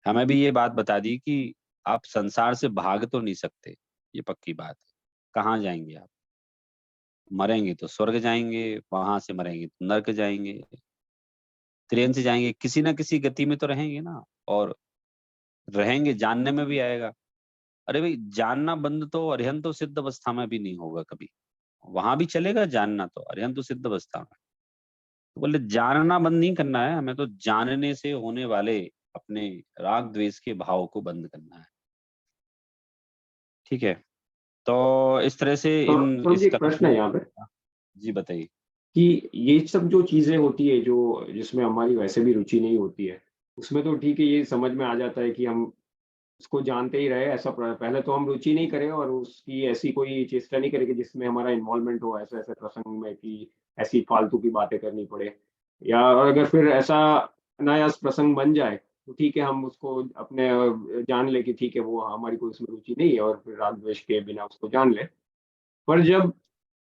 हमें भी ये बात बता दी कि आप संसार से भाग तो नहीं सकते, ये पक्की बात है। कहाँ जाएँगे आप? मरेंगे तो स्वर्ग जाएँगे, वहाँ से मरेंगे तो नर्क जाएँगे, ट्रेन से जाएँगे, किसी न किसी गति में तो रहेंगे ना और रहेंगे, जानने में भी आएगा। अरे भई जानना बंद तो अरिहंतो सिद्ध अवस्था में भी नहीं होगा कभी। वहाँ भी चलेगा जानना तो अरिहंतो सिद्ध अवस्था में। तो बोले जानना बंद नहीं करना है, हमें तो जानने से होने वाले अपने राग द्वेष के भाव को बंद करना है। ठीक है? तो इस तरह से तो मुझे इस एक कथन प्रश्न है में यहाँ पे जी बताइए। कि ये सब जो चीज़ें होती है जो जिसमें हमारी वैसे भी रुचि नहीं होती है, उसमें तो ठीक है ये समझ में आ जाता है कि हम उसको जानते ही रहे ऐसा पहले तो हम रुचि नहीं करें और उसकी ऐसी कोई चेष्टा नहीं करें कि जिसमें हमारा इन्वॉल्वमेंट हो ऐसे-ऐसे प्रसंग में कि ऐसी फालतू की बातें करनी पड़े। या अगर फिर ऐसा अनायास प्रसंग बन जाए, तो ठीक है हम उसको अपने जान लें कि ठीक है वो हमारी कोई उसमें रुचि नहीं है और फिर राग द्वेष के बिना उसको जान लें। पर जब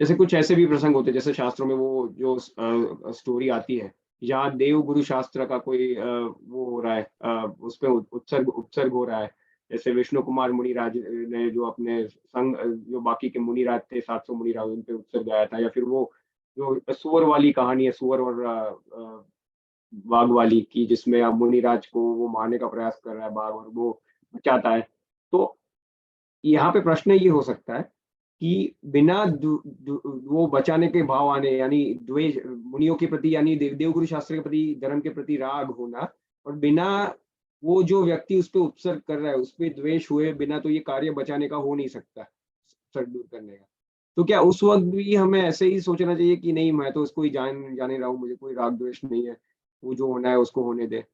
जैसे कुछ ऐसे भी प्रसंग होते हैं जैसे शास्त्रों में वो जो स्टोरी आती है, जहाँ देव गुरु शास्त्र का कोई वो हो रहा है उसपे उत्सर्ग उपसर्ग हो रहा है। जैसे विष्णु कुमार मुनिराज ने जो अपने संग जो बाकी के मुनिराज थे 700 मुनिराज उन पे उत्सर्ग गाया था या फिर वो जो सूअर वाली कहानी है सूअर और बाघ वाली की जिसमें अब मुनिराज को वो मारने का प्रयास कर रहा है बाघ और वो बचाता है। तो यहाँ पे प्रश्न ये हो सकता है कि बिना वो बचाने के भाव आने यानी द्वेष मुनियों के प्रति यानी देवगुरु शास्त्र के प्रति धर्म के प्रति राग होना और बिना वो जो व्यक्ति उस पे उपसर्ग कर रहा है उस पे द्वेष हुए बिना तो ये कार्य बचाने का हो नहीं सकता सर दूर करने का। तो क्या उस वक्त भी हमें ऐसे ही सोचना चाहिए कि नहीं मैं तो उसको ही जाने रहा हूँ मुझे कोई राग द्वेष नहीं है वो जो होना है उसको होने दे।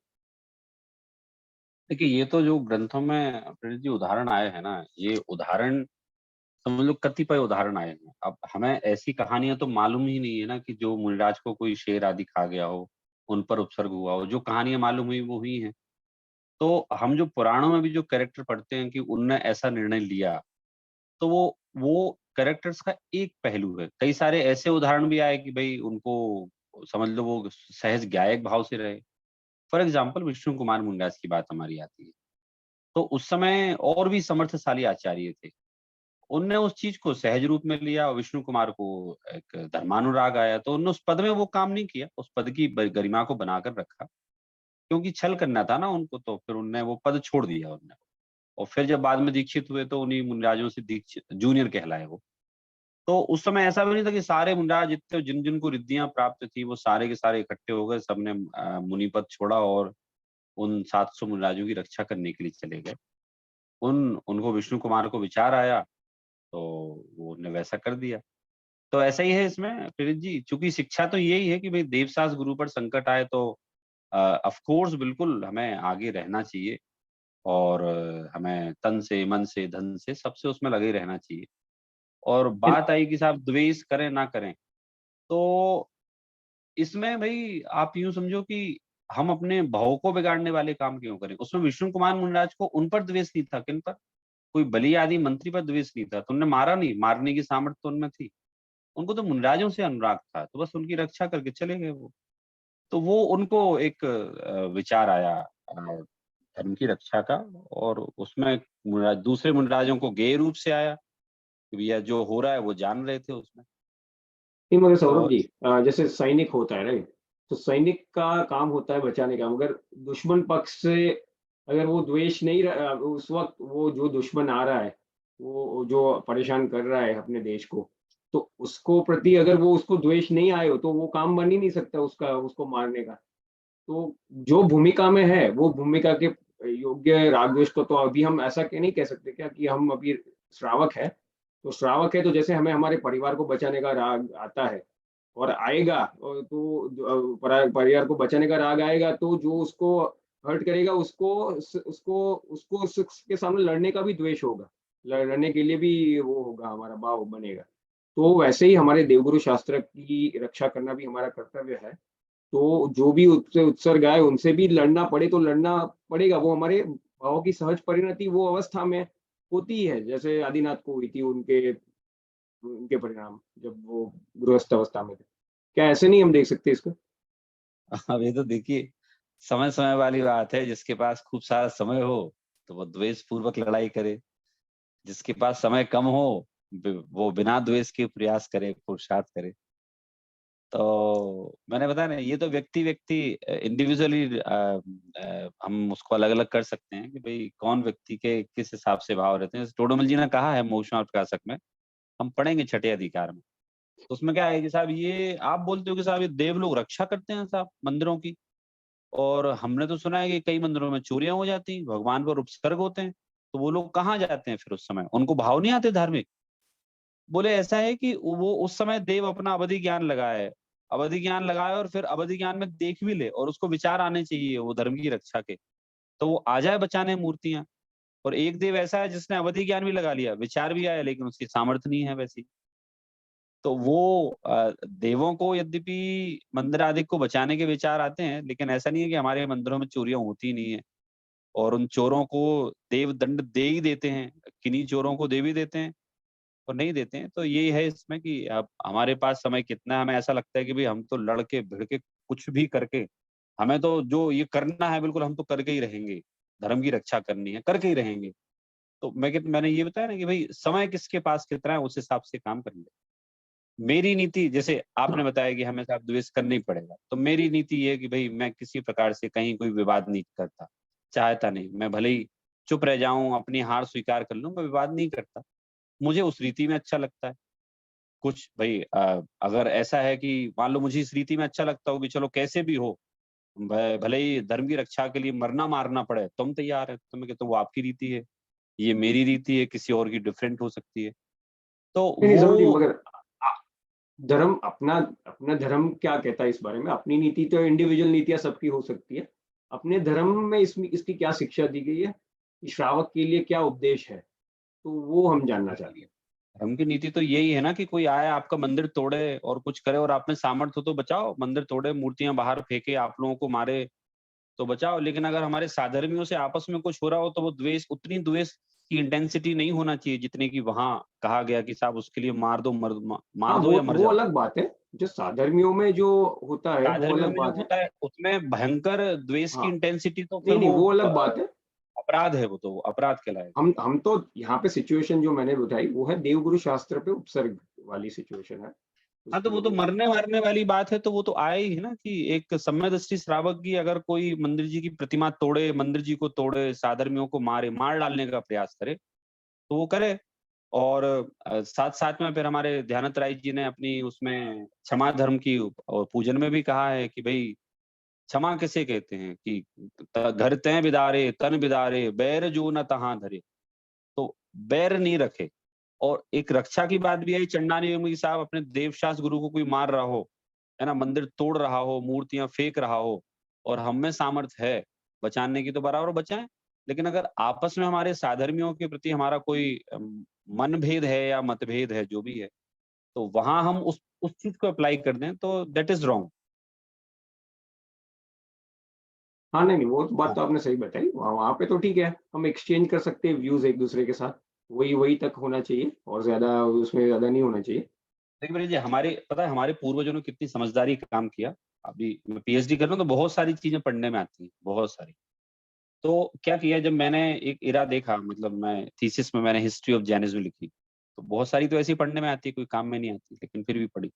देखिए ये तो जो ग्रंथों में प्रणीत जी उदाहरण आए हैं ना, ये उदाहरण समझ लो कतिपय उदाहरण आए हैं। अब हमें ऐसी कहानियाँ तो मालूम ही नहीं है ना कि जो मुनिराज को कोई शेर आदि खा गया हो, उन पर उपसर्ग हुआ हो। जो कहानियाँ मालूम हुई वो हुई हैं। तो हम जो पुराणों में भी जो कैरेक्टर पढ़ते हैं कि उनने ऐसा निर्णय लिया, तो वो कैरेक्टर्स का एक पहलू है। कई सारे ऐसे उदाहरण भी आए कि भई उनको समझ लो वो सहज गायक भाव से रहे। फॉर एग्ज़ाम्पल विष्णु कुमार मुंडास की बात हमारी आती है। तो उस समय और भी समर्थशाली आचार्य थे। उनने उस चीज़ को सहज रूप में लिया और विष्णु कुमार को एक धर्मानुराग आया, तो उन्होंने उस पद में वो काम नहीं किया, उस पद की ब गरिमा को बनाकर रखा। क्योंकि छल करना था ना उनको तो फिर उन्होंने वो पद छोड़ दिया उन्होंने। और फिर जब बाद में दीक्षित हुए तो उन्हीं मुनिराजों से दीक्षित जूनियर कहलाए वो। तो उस समय ऐसा भी नहीं था कि सारे मुनिराज जितने जिन-जिन को रिद्धियाँ प्राप्त थी, वो सारे के सारे इकट्ठे हो गए, सबने मुनि पद छोड़ा और उन 700 मुनिराजों की रक्षा करने के लिए चले गए। उनको विष्णु कुमार को विचार आया, तो वो उन्होंने वैसा कर दिया। तो ऐसा ही है इसमें प्रीत जी, चूँकि शिक्षा तो यही है कि भई देवसास गुरु पर संकट आए तो ऑफ़ कोर्स बिल्कुल हमें आगे रहना चाहिए और हमें तन से, मन से, धन से सबसे उसमें लगे रहना चाहिए। और बात आई कि साहब द्वेष करें ना करें, तो इसमें भई आप यूँ समझो कि हम अपने भाव को बिगाड़ने वाले काम क्यों करें? उसमें विष्णु कुमार मुनिराज को उन पर द्वेष नहीं था, किन पर? कोई बली आदि मंत्री पर द्वेष नहीं था, तो उन्होंने मारा नहीं, मारने की सामर्थ्य तो उनमें थी। उनको तो मुनिराजों से अनुराग था, तो बस उनकी रक्षा करके चले गए वो। तो वो उनको एक विचार आया धर्म की रक्षा का, और उसमें दूसरे मुनिराजों को गेय रूप से आया कि भैया जो हो रहा है वो जान रहे थे उसमें। नहीं मगर सौरभ तो जी, जैसे सैनिक होता है राइट, तो सैनिक का काम होता है बचाने का, मगर दुश्मन पक्ष से अगर वो द्वेष नहीं उस वक्त वो जो दुश्मन आ रहा है, वो जो परेशान कर रहा है अपने देश को, तो उसको प्रति अगर वो उसको द्वेष नहीं आए हो तो वो काम बन ही नहीं सकता उसका, उसको मारने का। तो जो भूमिका में है वो भूमिका के योग्य राग द्वेष को तो अभी हम ऐसा नहीं कह सकते क्या कि हम अभी श्रावक है, तो श्रावक है तो जैसे हमें हमारे परिवार को बचाने का राग आता है और आएगा, और तो परिवार को बचाने का राग आएगा तो जो उसको हर्ट करेगा उसको उसको उसको उसके सामने लड़ने का भी द्वेष होगा, लड़ने के लिए भी वो होगा, हमारा भाव बनेगा। तो वैसे ही हमारे देवगुरु शास्त्र की रक्षा करना भी हमारा कर्तव्य है। तो जो भी उससे उत्सर्ग आए उनसे भी लड़ना पड़े तो लड़ना पड़ेगा, वो हमारे भावों की सहज परिणति वो अवस्था में होती है, जैसे आदिनाथ को हुई थी उनके उनके परिणाम जब वो गृहस्थ अवस्था में थे। क्या ऐसे नहीं हम देख सकते इसको? अब ये तो देखिए, समय समय वाली बात है। जिसके पास खूब सारा समय हो तो वो द्वेष पूर्वक लड़ाई करे, जिसके पास समय कम हो वो बिना द्वेष के प्रयास करे, पुरुषार्थ करे। तो मैंने बताया ना, ये तो व्यक्ति व्यक्ति इंडिविजुअली हम उसको अलग अलग कर सकते हैं कि भाई कौन व्यक्ति के किस हिसाब से भाव रहते हैं। जैसे टोडरमल जी ने कहा है मोक्ष और प्रकाशक में, हम पढ़ेंगे छठे अधिकार में। तो उसमें क्या है कि साहब ये आप बोलते हो कि साहब ये देव लोग रक्षा करते हैं साहब मंदिरों की, और हमने तो सुना है कि कई मंदिरों में चोरियां हो जाती हैं, भगवान पर उपसर्ग होते हैं। तो वो लोग कहाँ जाते हैं फिर उस समय? उनको भाव नहीं आते धार्मिक? बोले ऐसा है कि वो उस समय देव अपना अवधि ज्ञान लगाए, अवधि ज्ञान लगाए और फिर अवधि ज्ञान में देख भी ले और उसको विचार आने चाहिए वो धर्म की रक्षा के, तो वो आ जाए बचाने मूर्तियां। और एक देव ऐसा है जिसने अवधि ज्ञान भी लगा लिया, विचार भी आया, लेकिन उसकी सामर्थ्य नहीं है वैसी। तो वो देवों को यद्यपि मंदिर आदि को बचाने के विचार आते हैं, लेकिन ऐसा नहीं है कि हमारे मंदिरों में चोरियां होती नहीं है। और उन चोरों को देव दंड दे ही देते हैं, किन्हीं चोरों को दे भी देते हैं और नहीं देते हैं। तो ये है इसमें कि अब हमारे पास समय कितना है, हमें ऐसा लगता है कि भाई हम तो लड़ के भिड़ के कुछ भी करके, हमें तो जो ये करना है बिल्कुल हम तो करके ही रहेंगे, धर्म की रक्षा करनी है करके ही रहेंगे। तो मैंने ये बताया ना कि भाई समय किसके पास कितना है, उस हिसाब से काम करेंगे। मेरी नीति, जैसे आपने बताया कि हमें साथ द्वेष करना ही पड़ेगा, तो मेरी नीति ये है कि भाई मैं किसी प्रकार से कहीं कोई विवाद नहीं करता, चाहता नहीं। मैं भले ही चुप रह जाऊं, अपनी हार स्वीकार कर लूं, मैं विवाद नहीं करता। मुझे उस रीति में अच्छा लगता है। कुछ भाई अगर ऐसा है कि मान लो मुझे इस रीति में अच्छा लगता हो कि चलो कैसे भी हो, भले ही धर्म की रक्षा के लिए मरना मारना पड़े, तुम तैयार है, तो मैं कहता हूँ वो आपकी रीति है, ये मेरी रीति है, किसी और की डिफरेंट हो सकती है। तो नहीं नहीं सरोज जी, वो मगर धर्म अपना अपना धर्म क्या कहता है इस बारे में? अपनी नीति तो इंडिविजुअल नीतियां सबकी हो सकती है, अपने धर्म में इसमें इसकी क्या शिक्षा दी गई है, कि श्रावक के लिए क्या उपदेश है, तो वो हम जानना चाहते हैं। धर्म की नीति तो यही है ना कि कोई आए आपका मंदिर तोड़े और कुछ करे, और आप में सामर्थ्य हो तो बचाओ, मंदिर तोड़े, मूर्तियां बाहर फेंके, आप लोगों को मारे तो बचाओ। लेकिन अगर हमारे साधर्मियों से आपस में कुछ हो रहा हो तो वो द्वेष, उतनी द्वेष की इंटेंसिटी नहीं होना चाहिए जितने की वहां कहा गया कि साहब उसके लिए मार दो, हाँ मार दो या मर वो जाओ। अलग बात है, जो साधर्मियों में जो होता है वो साधर्मियों अलग में जो बात है। होता है उसमें भयंकर द्वेष की हाँ, इंटेंसिटी, तो फिर नहीं नहीं वो वो अलग बात है। अपराध है, वो तो अपराध कहलाएगा। हम तो यहाँ पे सिचुएशन जो मैंने बताई वो है देवगुरु शास्त्र पे उपसर्ग वाली सिचुएशन है, हाँ, तो उसकी वो तो वो मरने मारने वाली बात है, तो वो तो आए ही है ना कि एक सम्यदृष्टि श्रावक की अगर कोई मंदिर जी की प्रतिमा तोड़े, मंदिर जी को तोड़े, साधर्मियों को मारे, मार डालने का प्रयास करे, तो वो करे। और साथ साथ में फिर हमारे ध्यानत राय जी ने अपनी उसमें क्षमा धर्म की और पूजन में भी कहा है कि भाई क्षमा किसे कहते हैं कि घर तय बिदारे तन बिदारे बैर जो न तहां धरे। तो बैर नहीं रखे। और एक रक्षा की बात भी है, चंडानी में साहब अपने देवशास्त्र गुरु को कोई मार रहा हो, है ना, मंदिर तोड़ रहा हो, मूर्तियां फेंक रहा हो, और हम में सामर्थ्य है बचाने की, तो बराबर बचाएं। लेकिन अगर आपस में हमारे साधर्मियों के प्रति हमारा कोई मन भेद है या मतभेद है, जो भी है, तो वहां हम उस चीज को अप्लाई कर दें तो दैट इज रॉन्ग। हाँ, नहीं, वो बात तो आपने सही बताई। वहाँ पे तो ठीक है, हम एक्सचेंज कर सकते हैं व्यूज़ एक-दूसरे के साथ। वही वही तक होना चाहिए और ज़्यादा उसमें ज़्यादा नहीं होना चाहिए। देखिए मेरे जी, हमारे पता है हमारे पूर्वजों ने कितनी समझदारी का काम किया। अभी मैं पीएचडी कर रहा हूँ तो बहुत सारी चीज़ें पढ़ने में आती हैं, बहुत सारी। तो क्या किया जब मैंने एक इरा देखा, मतलब मैं थीसिस में मैंने हिस्ट्री ऑफ जैनिज़्म लिखी। तो बहुत सारी तो ऐसे ही पढ़ने में आती है, कोई काम में नहीं आती, लेकिन फिर भी पढ़ी।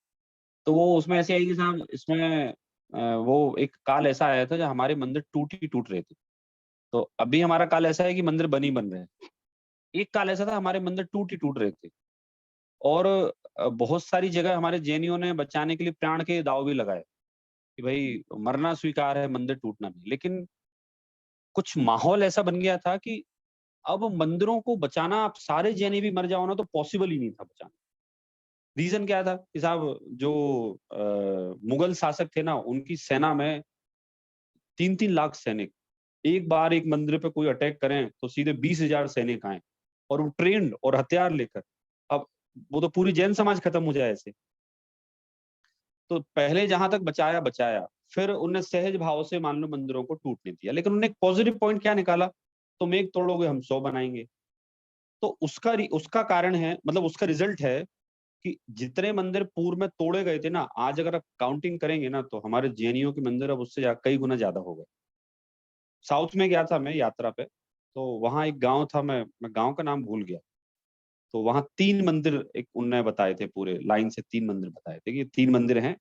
तो वो उसमें ऐसे आई कि साहब इसमें वो एक काल ऐसा आया था जब हमारे मंदिर टूट ही टूट रहे थे। तो अभी हमारा काल ऐसा है कि मंदिर बन ही बन रहे हैं। एक काल ऐसा था हमारे मंदिर टूट ही टूट रहे थे और बहुत सारी जगह हमारे जैनियों ने बचाने के लिए प्राण के दाँव भी लगाए कि भई मरना स्वीकार है, मंदिर टूटना नहीं। लेकिन कुछ माहौल ऐसा बन गया था कि अब मंदिरों को बचाना, आप सारे जैनी भी मर जाओ ना तो पॉसिबल ही नहीं था बचाना। रीज़न क्या था कि साहब जो मुगल शासक थे ना, उनकी सेना में 3-3 लाख सैनिक। एक बार एक मंदिर पे कोई अटैक करें तो सीधे 20,000 सैनिक आएँ और वो ट्रेन्ड और हथियार लेकर। अब वो तो पूरी जैन समाज खत्म हो जाए ऐसे। तो पहले जहाँ तक बचाया, बचाया। फिर उन्होंने सहज भाव से मान लो मंदिरों को टूटने दिया। लेकिन उन्होंने एक पॉज़िटिव पॉइंट क्या निकाला? तुम एक तोड़ोगे हम 100 बनाएँगे। तो उसका कारण है, मतलब उसका रिज़ल्ट है कि जितने मंदिर पूर्व में तोड़े गए थे ना, आज अगर आप काउंटिंग करेंगे ना तो हमारे जैनियों के मंदिर अब उससे कई गुना ज़्यादा हो गए। साउथ में गया था मैं यात्रा पे, तो वहाँ एक गाँव था, मैं गाँव का नाम भूल गया। तो वहाँ 3 मंदिर एक उन्होंने बताए थे, पूरे लाइन से 3 मंदिर बताए थे कि ये 3 मंदिर हैं।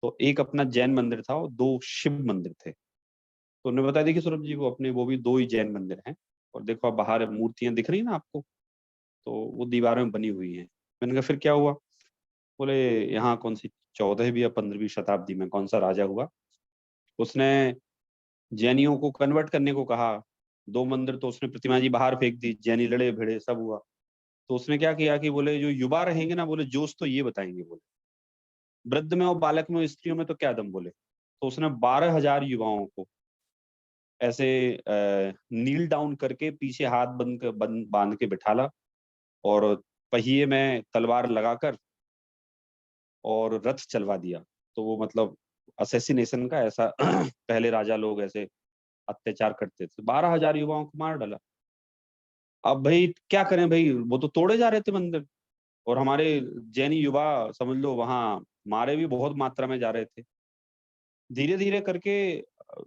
तो एक अपना जैन मंदिर था और 2 शिव मंदिर थे। तो उन्होंने बताया देखिए सौरभ जी, वो भी 2 ही जैन मंदिर हैं और देखो आप बाहर मूर्तियाँ दिख रही हैं ना आपको, तो वो दीवारों में बनी हुई हैं। मैंने कहा फिर क्या हुआ? बोले यहाँ कौन-सी 14वीं या 15वीं शताब्दी में कौन-सा राजा हुआ, उसने जैनियों को कन्वर्ट करने को कहा। 2 मंदिर तो उसने प्रतिमा जी बाहर फेंक दी, जैनी लड़े-भिड़े सब हुआ। तो उसने क्या किया कि बोले जो युवा रहेंगे ना, बोले जोश तो ये बताएँगे बोले। वृद्ध में और बालक में और स्त्रियों में तो क्या दम बोले। तो उसने 12,000 युवाओं को ऐसे नील डाउन करके पीछे हाथ बाँध के बिठाला और पहिए में तलवार लगाकर और रथ चलवा दिया। तो वो मतलब असैसिनेशन का ऐसा पहले राजा लोग ऐसे अत्याचार करते थे। 12,000 युवाओं को मार डाला। अब भई क्या करें भई, वो तो तोड़े जा रहे थे मंदिर और हमारे जैनी युवा समझ लो वहाँ मारे भी बहुत मात्रा में जा रहे थे। धीरे-धीरे करके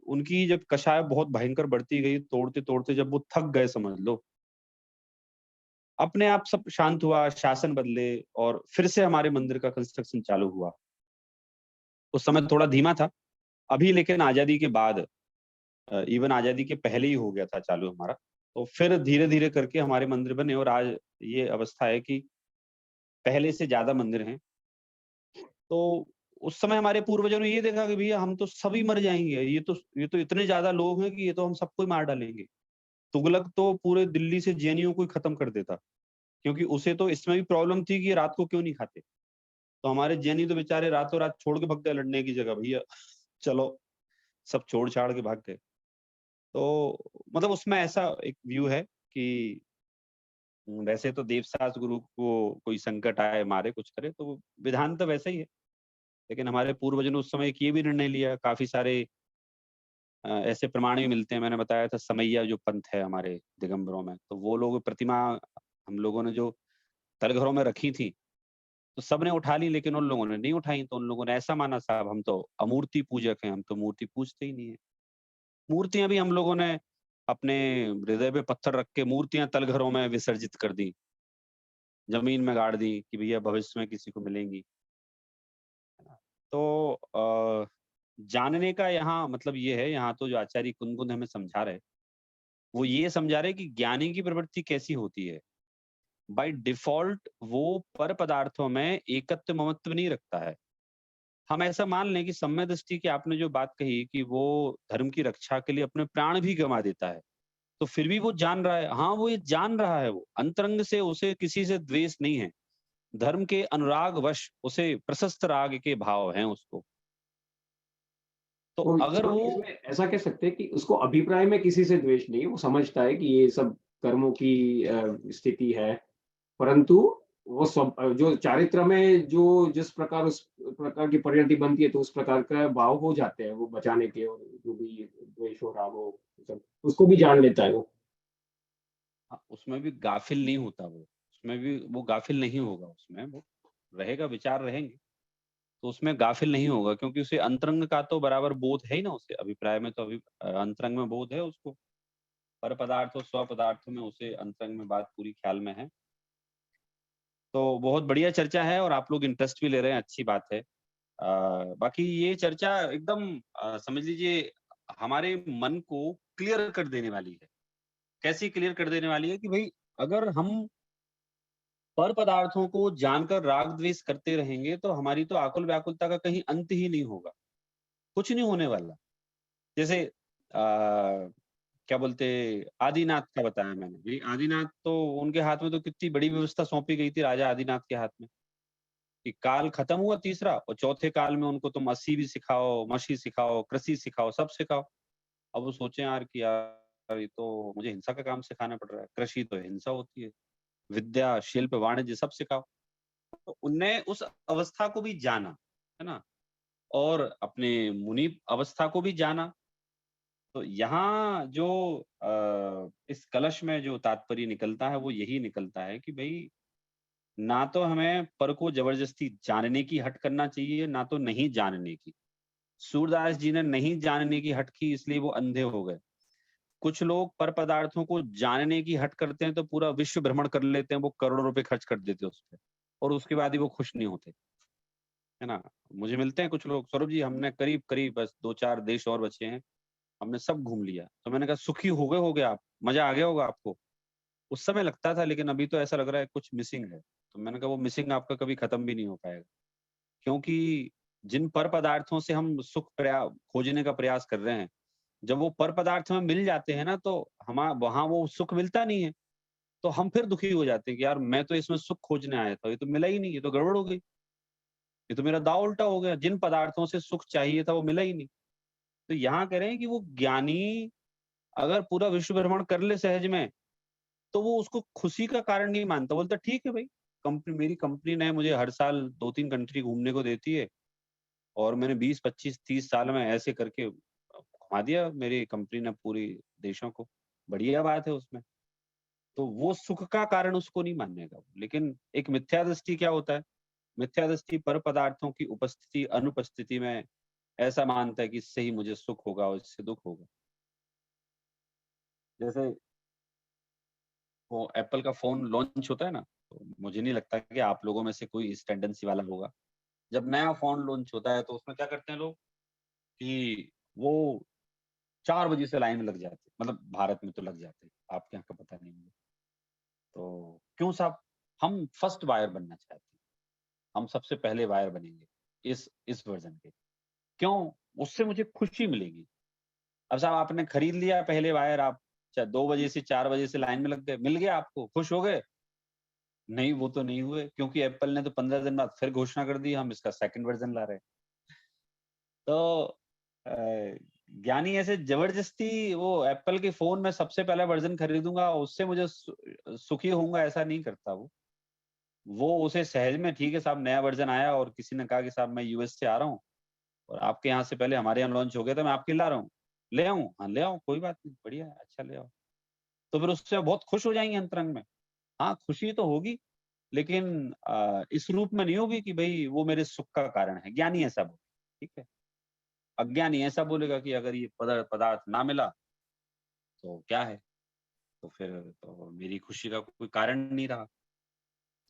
उनकी जब कषाय बहुत भयंकर बढ़ती गई, तोड़ते-तोड़ते जब वो थक गए समझ लो, अपने आप सब शांत हुआ, शासन बदले और फिर से हमारे मंदिर का कंस्ट्रक्शन चालू हुआ। उस समय थोड़ा धीमा था, अभी लेकिन आज़ादी के बाद इवन आज़ादी के पहले ही हो गया था चालू हमारा। तो फिर धीरे-धीरे करके हमारे मंदिर बने और आज ये अवस्था है कि पहले से ज़्यादा मंदिर हैं। तो उस समय हमारे पूर्वजों ने ये देखा कि भैया हम तो सभी मर जाएँगे, ये तो इतने ज़्यादा लोग हैं कि ये तो हम सबको ही मार डालेंगे। तुगलक तो पूरे दिल्ली से जैनियों को ही खत्म कर देता, क्योंकि उसे तो इसमें भी प्रॉब्लम थी कि ये रात को क्यों नहीं खाते। तो हमारे जैनी तो बेचारे रातों-रात छोड़ के भग गए लड़ने की जगह, भैया चलो, सब छोड़-छाड़ के भाग गए। तो मतलब उसमें ऐसा एक व्यू है कि वैसे तो देवसास गुरु को कोई संकट आए, मारे, कुछ करे, तो विधान तो वैसा ही है। लेकिन हमारे पूर्वजों ने उस समय एक ये भी निर्णय लिया, काफ़ी सारे ऐसे प्रमाण भी मिलते हैं। मैंने बताया था समैया जो पंथ है हमारे दिगंबरों में, तो वो लोग प्रतिमा हम लोगों ने जो तलघरों में रखी थी, तो सबने उठा ली, लेकिन उन लोगों ने नहीं उठाई। तो उन लोगों ने ऐसा माना साहब हम तो अमूर्ति पूजक हैं, हम तो मूर्ति पूजते ही नहीं है। मूर्तियाँ भी हम लोगों ने अपने हृदय पे पत्थर रख के मूर्तियाँ तलघरों में विसर्जित कर दी, ज़मीन में गाड़ दी कि भैया भविष्य में किसी को मिलेंगी। तो जानने का यहाँ मतलब ये है, यहाँ तो जो आचार्य कुंद हमें समझा रहे हैं, वो ये समझा रहे हैं कि ज्ञानी की प्रवृत्ति कैसी होती है। बाय डिफ़ॉल्ट वो पर पदार्थों में एकत्व ममत्व नहीं रखता है। हम ऐसा मान लें कि सम्य दृष्टि की आपने जो बात कही कि वो धर्म की रक्षा के लिए अपने प्राण भी गँवा देता है। तो फिर भी वो जान रहा है, हाँ, वो ये जान रहा है, वो अंतरंग से उसे किसी से द्वेष नहीं है। धर्म के अनुरागवश उसे प्रशस्त राग के भाव हैं उसको। तो तो अगर इसमें वो इसमें ऐसा कह सकते हैं कि उसको अभिप्राय में किसी से द्वेष नहीं है, वो समझता है कि ये सब कर्मों की स्थिति है, परंतु वो सब जो चारित्र में जो जिस प्रकार उस प्रकार की परिणति बनती है, तो उस प्रकार का भाव हो जाते हैं वो बचाने के, और जो भी द्वेष हो राग हो सब उसको भी जान लेता है वो। हाँ, उसमें भी गाफिल नहीं होता वो, उसमें भी वो गाफिल नहीं होगा, उसमें वो रहेगा, विचार रहेंगे, तो उसमें गाफिल नहीं होगा, क्योंकि उसे अंतरंग का तो बराबर बोध है ही ना, उसे अभिप्राय में तो अभी अंतरंग में बोध है उसको, पर पदार्थ और स्व पदार्थ में उसे अंतरंग में बात पूरी ख्याल में है। तो बहुत बढ़िया चर्चा है और आप लोग इंटरेस्ट भी ले रहे हैं, अच्छी बात है। बाकी ये चर्चा एकदम समझ लीजिए हमारे मन को क्लियर कर देने वाली है। कैसी क्लियर कर देने वाली है कि भाई अगर हम पर पदार्थों को जानकर राग द्वेष करते रहेंगे तो हमारी तो आकुल व्याकुलता का कहीं अंत ही नहीं होगा, कुछ नहीं होने वाला। जैसे क्या बोलते, आदिनाथ का बताया मैंने, भाई आदिनाथ तो उनके हाथ में तो कितनी बड़ी व्यवस्था सौंपी गई थी राजा आदिनाथ के हाथ में, कि काल खत्म हुआ तीसरा और चौथे काल में उनको तुम अस्सी भी सिखाओ, मशी सिखाओ, कृषि सिखाओ, सब सिखाओ। अब वो सोचे यार कि यार ये तो मुझे हिंसा का काम सिखाना पड़ रहा है, कृषि तो हिंसा होती है, विद्या शिल्प वाणिज्य सब सिखाओ। तो उनने उस अवस्था को भी जाना, है ना, और अपने मुनि अवस्था को भी जाना। तो यहाँ जो इस कलश में जो तात्पर्य निकलता है वो यही निकलता है कि भाई ना तो हमें पर को जबरदस्ती जानने की हट करना चाहिए, ना तो नहीं जानने की। सूरदास जी ने नहीं जानने की हट की, इसलिए वो अंधे हो गए। कुछ लोग पर पदार्थों को जानने की हट करते हैं तो पूरा विश्व भ्रमण कर लेते हैं, वो करोड़ों रुपए खर्च कर देते हैं उस पे, और उसके बाद ही वो खुश नहीं होते, है ना। मुझे मिलते हैं कुछ लोग, सौरभ जी हमने करीब करीब बस 2-4 देश और बचे हैं, हमने सब घूम लिया। तो मैंने कहा सुखी हो गए आप, मजा आ गया होगा आपको। उस समय लगता था, लेकिन अभी तो ऐसा लग रहा है कुछ मिसिंग है। तो मैंने कहा वो मिसिंग आपका कभी खत्म भी नहीं हो पाएगा, क्योंकि जिन पर पदार्थों से हम सुख खोजने का प्रयास कर रहे हैं, जब वो पर पदार्थ हमें मिल जाते हैं ना, तो हम वहां वो सुख मिलता नहीं है, तो हम फिर दुखी हो जाते हैं कि यार मैं तो इसमें सुख खोजने आया था, ये तो मिला ही नहीं, ये तो गड़बड़ हो गई, ये तो मेरा दांव उल्टा हो गया, जिन पदार्थों से सुख चाहिए था वो मिला ही नहीं। तो यहाँ कह रहे हैं कि वो ज्ञानी अगर पूरा विश्व भ्रमण कर ले सहज में, तो वो उसको खुशी का कारण नहीं मानता, बोलता ठीक है भाई, कंपनी मेरी कंपनी ने मुझे हर साल 2-3 कंट्री घूमने को देती है, और मैंने 20-25-30 साल में ऐसे करके घुमा दिया मेरी कंपनी ने पूरी देशों को, बढ़िया बात है उसमें। तो वो सुख का कारण उसको नहीं मानने का। लेकिन एक मिथ्या दृष्टि क्या होता है, मिथ्या दृष्टि पर पदार्थों की उपस्थिति अनुपस्थिति में ऐसा मानता है कि इससे ही मुझे सुख होगा और इससे दुख होगा। जैसे वो एप्पल का फोन लॉन्च होता है ना, तो मुझे नहीं लगता कि आप लोगों में से कोई इस टेंडेंसी वाला होगा। जब नया फोन लॉन्च होता है तो उसमें क्या करते हैं लोग कि वो 4 बजे से लाइन में लग जाते हैं, मतलब भारत में तो लग जाते हैं, आपके यहाँ का पता नहीं मुझे। तो क्यों साहब, हम फर्स्ट बायर बनना चाहते हैं, हम सबसे पहले बायर बनेंगे इस वर्जन के। क्यों? उससे मुझे खुशी मिलेगी। अब साहब आपने खरीद लिया पहले वायर, आप 2 बजे से 4 बजे से लाइन में लग गए, मिल गया आपको, खुश हो गए? नहीं, वो तो नहीं हुए, क्योंकि एप्पल ने तो 15 दिन बाद फिर घोषणा कर दी हम इसका सेकंड वर्जन ला रहे हैं। तो ज्ञानी ऐसे जबरदस्ती वो एप्पल के फोन में सबसे पहला वर्जन खरीदूंगा उससे मुझे सुखी होऊंगा ऐसा नहीं करता वो उसे सहज में, ठीक है साहब नया वर्जन आया और किसी ने कहा कि साहब मैं यूएस से आ रहा हूँ और आपके यहाँ से पहले हमारे यहाँ लॉन्च हो गया था, मैं आपके ला रहा हूँ, ले आऊँ? हाँ ले आओ, कोई बात नहीं, बढ़िया है, अच्छा ले आओ। तो फिर उससे बहुत खुश हो जाएंगे अंतरंग में। हाँ खुशी तो होगी, लेकिन इस रूप में नहीं होगी कि भाई वो मेरे सुख का कारण है। ज्ञानी ऐसा बोले, ठीक है। अज्ञानी ऐसा बोलेगा कि अगर ये पदार्थ ना मिला तो क्या है, तो फिर तो मेरी खुशी का कोई कारण नहीं रहा।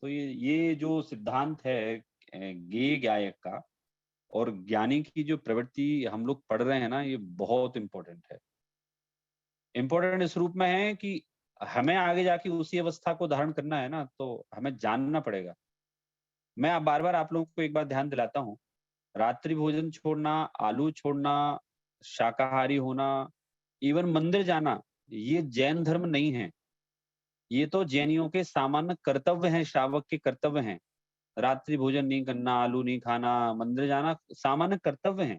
तो ये जो सिद्धांत है ज्ञेय गायक का और ज्ञानी की जो प्रवृत्ति हम लोग पढ़ रहे हैं ना, ये बहुत इंपॉर्टेंट है। इंपॉर्टेंट इस रूप में है कि हमें आगे जाके उसी अवस्था को धारण करना है ना, तो हमें जानना पड़ेगा। मैं अब बार बार आप लोगों को एक बात ध्यान दिलाता हूँ, रात्रि भोजन छोड़ना, आलू छोड़ना, शाकाहारी होना, इवन मंदिर जाना, ये जैन धर्म नहीं है। ये तो जैनियों के सामान्य कर्तव्य हैं, श्रावक के कर्तव्य हैं। रात्रि भोजन नहीं करना, आलू नहीं खाना, मंदिर जाना सामान्य कर्तव्य हैं।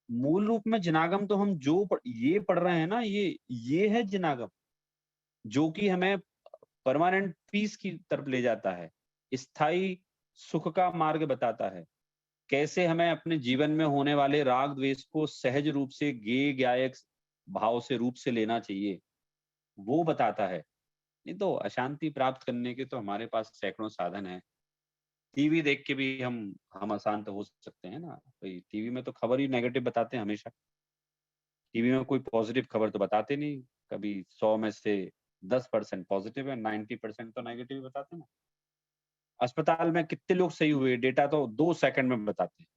मूल रूप में जिनागम तो हम ये पढ़ रहे हैं ना, ये है जिनागम, जो कि हमें परमानेंट पीस की तरफ ले जाता है, स्थायी सुख का मार्ग बताता है। कैसे हमें अपने जीवन में होने वाले राग द्वेष को सहज रूप से गेय गायक भाव से रूप से लेना चाहिए, वो बताता है। नहीं तो अशांति प्राप्त करने के तो हमारे पास सैकड़ों साधन हैं। टीवी देख के भी हम अशांत हो सकते हैं ना। भाई टीवी में तो खबर ही नेगेटिव बताते हैं हमेशा। टीवी में कोई पॉजिटिव खबर तो बताते नहीं। कभी 100 में से 10% पॉजिटिव है, 90% तो नेगेटिव बताते हैं ना। अस्पताल में कितने लोग सही हुए, डेटा तो 2 सेकंड में बताते हैं।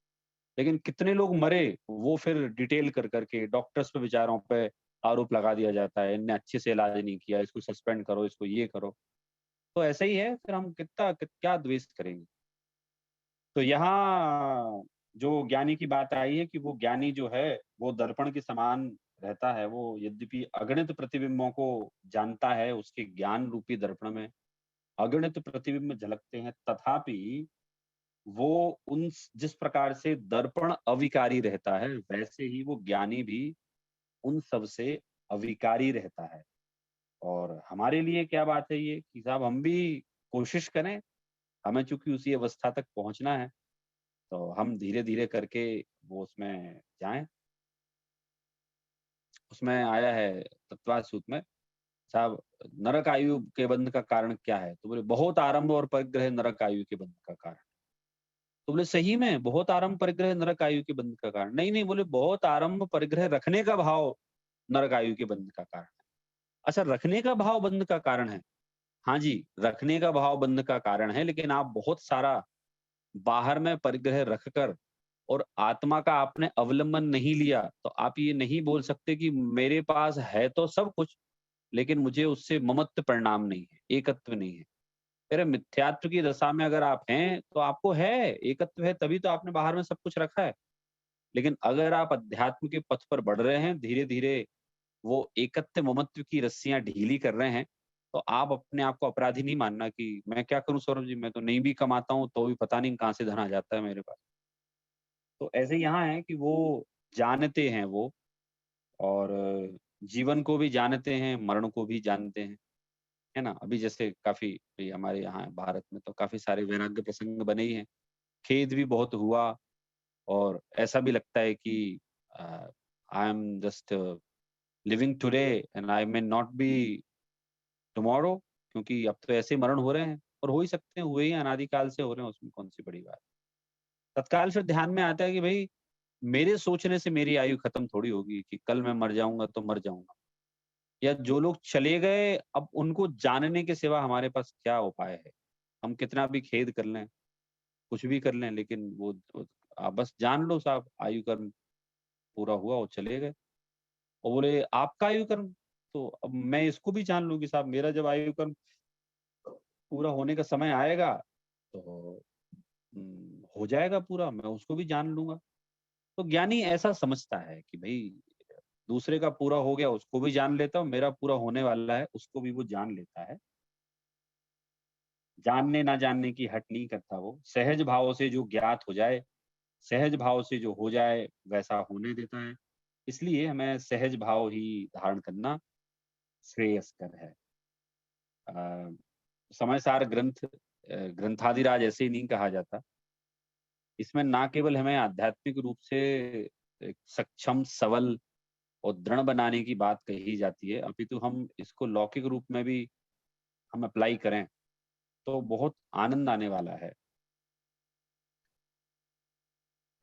लेकिन कितने लोग मरे, वो फिर डिटेल कर करके डॉक्टर्स पे बेचारों पे आरोप लगा दिया जाता है, इनने अच्छे से इलाज नहीं किया, इसको सस्पेंड करो, इसको ये करो। तो ऐसा ही है, फिर हम क्या द्वेष करेंगे? तो यहाँ जो ज्ञानी की बात आई है कि वो ज्ञानी जो है, वो दर्पण के समान रहता है। वो यद्यपि अगणित प्रतिबिंबों को जानता है, उसके ज्ञान रूपी दर्पण में अगणित प्रतिबिंब झलकते हैं, तथापि वो जिस प्रकार से दर्पण अविकारी रहता है, वैसे ही वो ज्ञानी भी उन सब से अविकारी रहता है। और हमारे लिए क्या बात है ये कि साहब हम भी कोशिश करें, हमें चूँकि उसी अवस्था तक पहुँचना है, तो हम धीरे-धीरे करके वो उसमें जाएँ। उसमें आया है तत्वाद सूत्र में, साहब नरक आयु के बंध का कारण क्या है? तो बोले बहुत आरंभ और परिग्रह नरक आयु के बंध का कारण। तो बोले सही में बहुत आरंभ परिग्रह नरक आयु के बंध का कारण? नहीं, नहीं बोले बहुत आरंभ परिग्रह रखने का भाव नरक आयु के बंध का कारण है। अच्छा रखने का भाव बंध का कारण है। हाँ जी, रखने का भाव बंध का कारण है, लेकिन आप बहुत सारा बाहर में परिग्रह रखकर और आत्मा का आपने अवलंबन नहीं लिया, तो आप ये नहीं बोल सकते कि मेरे पास है तो सब कुछ, लेकिन मुझे उससे ममत्व परिणाम नहीं है, एकत्व नहीं है। अरे मिथ्यात्व की दशा में अगर आप हैं, तो आपको है, एकत्व है, तभी तो आपने बाहर में सब कुछ रखा है। लेकिन अगर आप अध्यात्म के पथ पर बढ़ रहे हैं, धीरे-धीरे वो एकत्व ममत्व की रस्सियाँ ढीली कर रहे हैं, तो आप अपने आप को अपराधी नहीं मानना कि मैं क्या करूँ सौरभ जी, मैं तो नहीं भी कमाता हूँ, तो भी पता नहीं कहाँ से धन आ जाता है मेरे पास। तो ऐसे यहाँ है कि वो जानते हैं वो, और जीवन को भी जानते हैं, मरण को भी जानते हैं, है ना? अभी जैसे काफ़ी ये हमारे यहाँ भारत में तो काफ़ी सारे वैराग्य प्रसंग बने ही हैं। खेद भी बहुत हुआ और ऐसा भी लगता है कि I am just living today and I may not be tomorrow, क्योंकि अब तो ऐसे मरण हो रहे हैं और हो ही सकते हैं, हुए ही अनादिकाल से हो रहे हैं, उसमें कौन-सी बड़ी बात। तत्काल फिर ध्यान में आता है कि भई मेरे सोचने से मेरी आयु खत्म थोड़ी होगी कि कल मैं मर जाऊँगा तो मर जाऊँगा। या जो लोग चले गए अब उनको जानने के सिवा हमारे पास क्या उपाय है? हम कितना भी खेद कर लें, कुछ भी कर लें, लेकिन वो आप बस जान लो साहब आयु कर्म पूरा हुआ, वो चले गए। और बोले आपका आयु कर्म? तो अब मैं इसको भी जान लूँ कि साहब मेरा जब आयु कर्म पूरा होने का समय आएगा, तो हो जाएगा पूरा, मैं उसको भी जान लूँगा। तो ज्ञानी ऐसा समझता है कि भई दूसरे का पूरा हो गया उसको भी जान लेता हूँ, मेरा पूरा होने वाला है उसको भी वो जान लेता है। जानने ना जानने की हट नहीं करता वो, सहज भाव से जो ज्ञात हो जाए, सहज भाव से जो हो जाए वैसा होने देता है। इसलिए हमें सहज भाव ही धारण करना श्रेयस्कर है। अ, समय सार ग्रंथादिराज ऐसे ही नहीं कहा जाता। इसमें ना केवल हमें आध्यात्मिक रूप से एक सक्षम, सबल और दृढ़ बनाने की बात कही जाती है, अपितु हम इसको लौकिक रूप में भी हम अप्लाई करें, तो बहुत आनंद आने वाला है।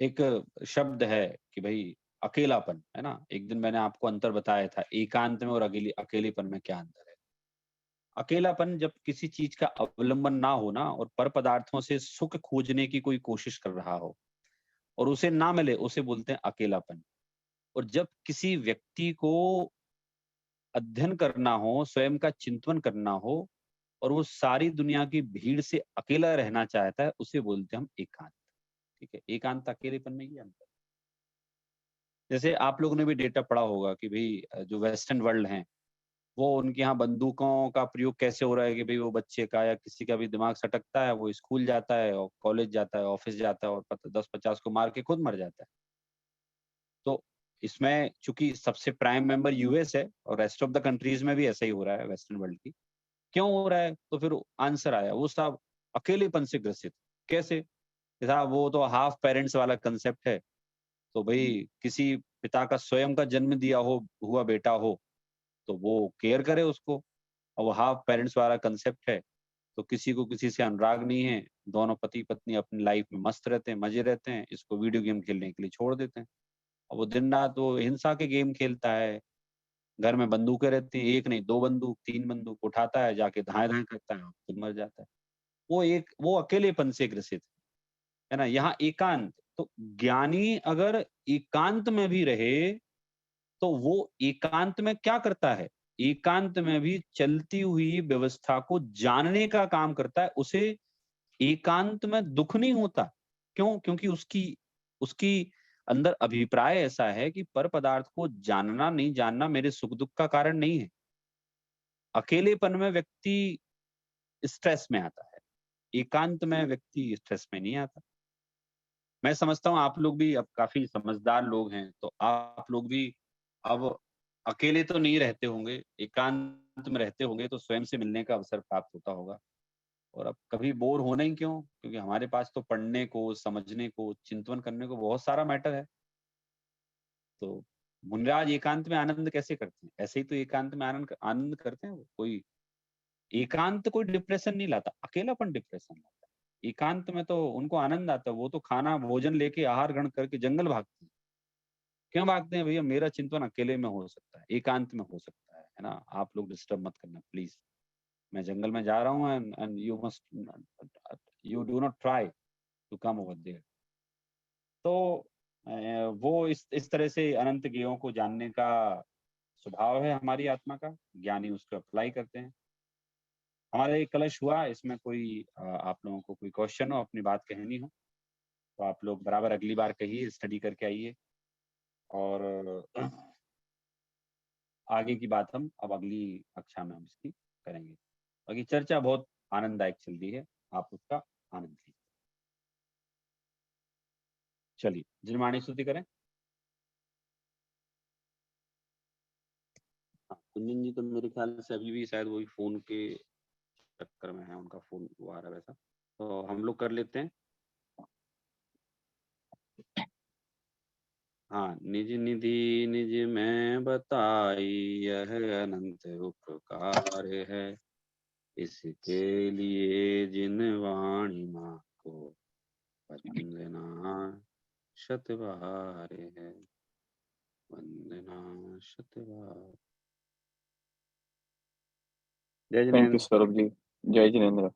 एक शब्द है कि भई अकेलापन, है ना? एक दिन मैंने आपको अंतर बताया था, एकांत में और अकेलेपन में क्या अंतर है। अकेलापन जब किसी चीज़ का अवलंबन ना हो ना और पर पदार्थों से सुख खोजने की कोई कोशिश कर रहा हो और उसे ना मिले, उसे बोलते हैं अकेलापन। और जब किसी व्यक्ति को अध्ययन करना हो, स्वयं का चिंतन करना हो और वो सारी दुनिया की भीड़ से अकेला रहना चाहता है, उसे बोलते हैं हम एकांत। ठीक है? एकांत अकेलेपन में ही अंतर है। जैसे आप लोगों ने भी डेटा पढ़ा होगा कि भई जो वेस्टर्न वर्ल्ड हैं, वो उनके यहाँ बंदूकों का प्रयोग कैसे हो रहा है कि भई वो बच्चे का या किसी का भी दिमाग सटकता है, वो स्कूल जाता है और कॉलेज जाता है, ऑफ़िस जाता है और 10-50 को मार के खुद मर जाता है। तो इसमें चूँकि सबसे प्राइम मेंबर यूएस है और रेस्ट ऑफ द कंट्रीज़ में भी ऐसा ही हो रहा है वेस्टर्न वर्ल्ड की। क्यों हो रहा है? तो फिर आंसर आया, वो साहब अकेलेपन से ग्रसित। कैसे? साहब वो तो हाफ पेरेंट्स वाला कंसेप्ट है। तो भाई किसी पिता का स्वयं का जन्म दिया हुआ बेटा हो, तो वो केयर करे उसको, और वो हाफ पेरेंट्स वाला कंसेप्ट है, तो किसी को किसी से अनुराग नहीं है, दोनों पति-पत्नी अपनी लाइफ में मस्त रहते हैं, मज़े रहते हैं, इसको वीडियो गेम खेलने के लिए छोड़ देते हैं। और वो दिन-रात वो हिंसा के गेम खेलता है, घर में बंदूकें रहती हैं, 1 नहीं 2 बंदूक, 3 बंदूक उठाता है, जाके धाएँ-धाएँ करता है और खुद मर जाता है। वो अकेलेपन से ग्रसित है ना? यहाँ एकांत, तो ज्ञानी अगर एकांत में भी रहे, तो वो एकांत में क्या करता है? एकांत में भी चलती हुई व्यवस्था को जानने का काम करता है, उसे एकांत में दुःख नहीं होता। क्यों? क्योंकि उसकी उसकी अंदर अभिप्राय ऐसा है कि पर पदार्थ को जानना, नहीं जानना मेरे सुख-दुःख का कारण नहीं है। अकेलेपन में व्यक्ति स्ट्रेस में आता है, एकांत में व्यक्ति स्ट्रेस में नहीं आता। मैं समझता हूँ आप लोग भी अब काफ़ी समझदार लोग हैं, तो आप लोग भी अब अकेले तो नहीं रहते होंगे, एकांत में रहते होंगे, तो स्वयं से मिलने का अवसर प्राप्त होता होगा। और अब कभी बोर होना ही क्यों? क्योंकि हमारे पास तो पढ़ने को, समझने को, चिंतन करने को बहुत सारा मैटर है। तो मुनिराज एकांत में आनंद कैसे करते हैं? ऐसे ही तो एकांत में आनंद आनंद करते हैं वो। कोई एकांत कोई डिप्रेशन नहीं लाता, अकेलापन डिप्रेशन लाता है। एकांत में तो उनको आनंद आता है, वो तो खाना, भोजन लेके आहार ग्रहण करके जंगल भागते हैं। क्यों भागते हैं भैया? मेरा चिंतन अकेले में हो सकता है, एकांत में हो सकता है ना? आप लोग डिस्टर्ब मत करना प्लीज़। मैं जंगल में जा रहा हूँ and you do not try to come over there. तो वो इस तरह से अनंत ज्ञेयों को जानने का स्वभाव है हमारी आत्मा का, ज्ञानी उसको अप्लाई करते हैं। हमारा ये कलश हुआ, इसमें कोई आप लोगों को कोई क्वेश्चन हो, अपनी बात कहनी हो, तो आप लोग बराबर अगली बार कहिए, स्टडी करके आइए। और आगे की बात हम अब अगली कक्षा में हम इसकी करेंगे। बाकी चर्चा बहुत आनंददायक चल रही है, आप उसका आनंद लीजिए। चलिए, जिनवाणी स्तुति करें। हाँ, कुंदन जी तो मेरे ख्याल से अभी भी शायद वही फ़ोन के चक्कर में है, उनका फ़ोन वो आ रहा है वैसा। तो हम लोग कर लेते हैं। हाँ, निज निधि निज में बताई, यह अनंत उपकार है। इसके लिए जिन वाणी माँ को वंदना शतबार है, वंदना शतबार। जय थैंक यू जिनेंद्र। सौरभ जी। जय जिनेंद्र।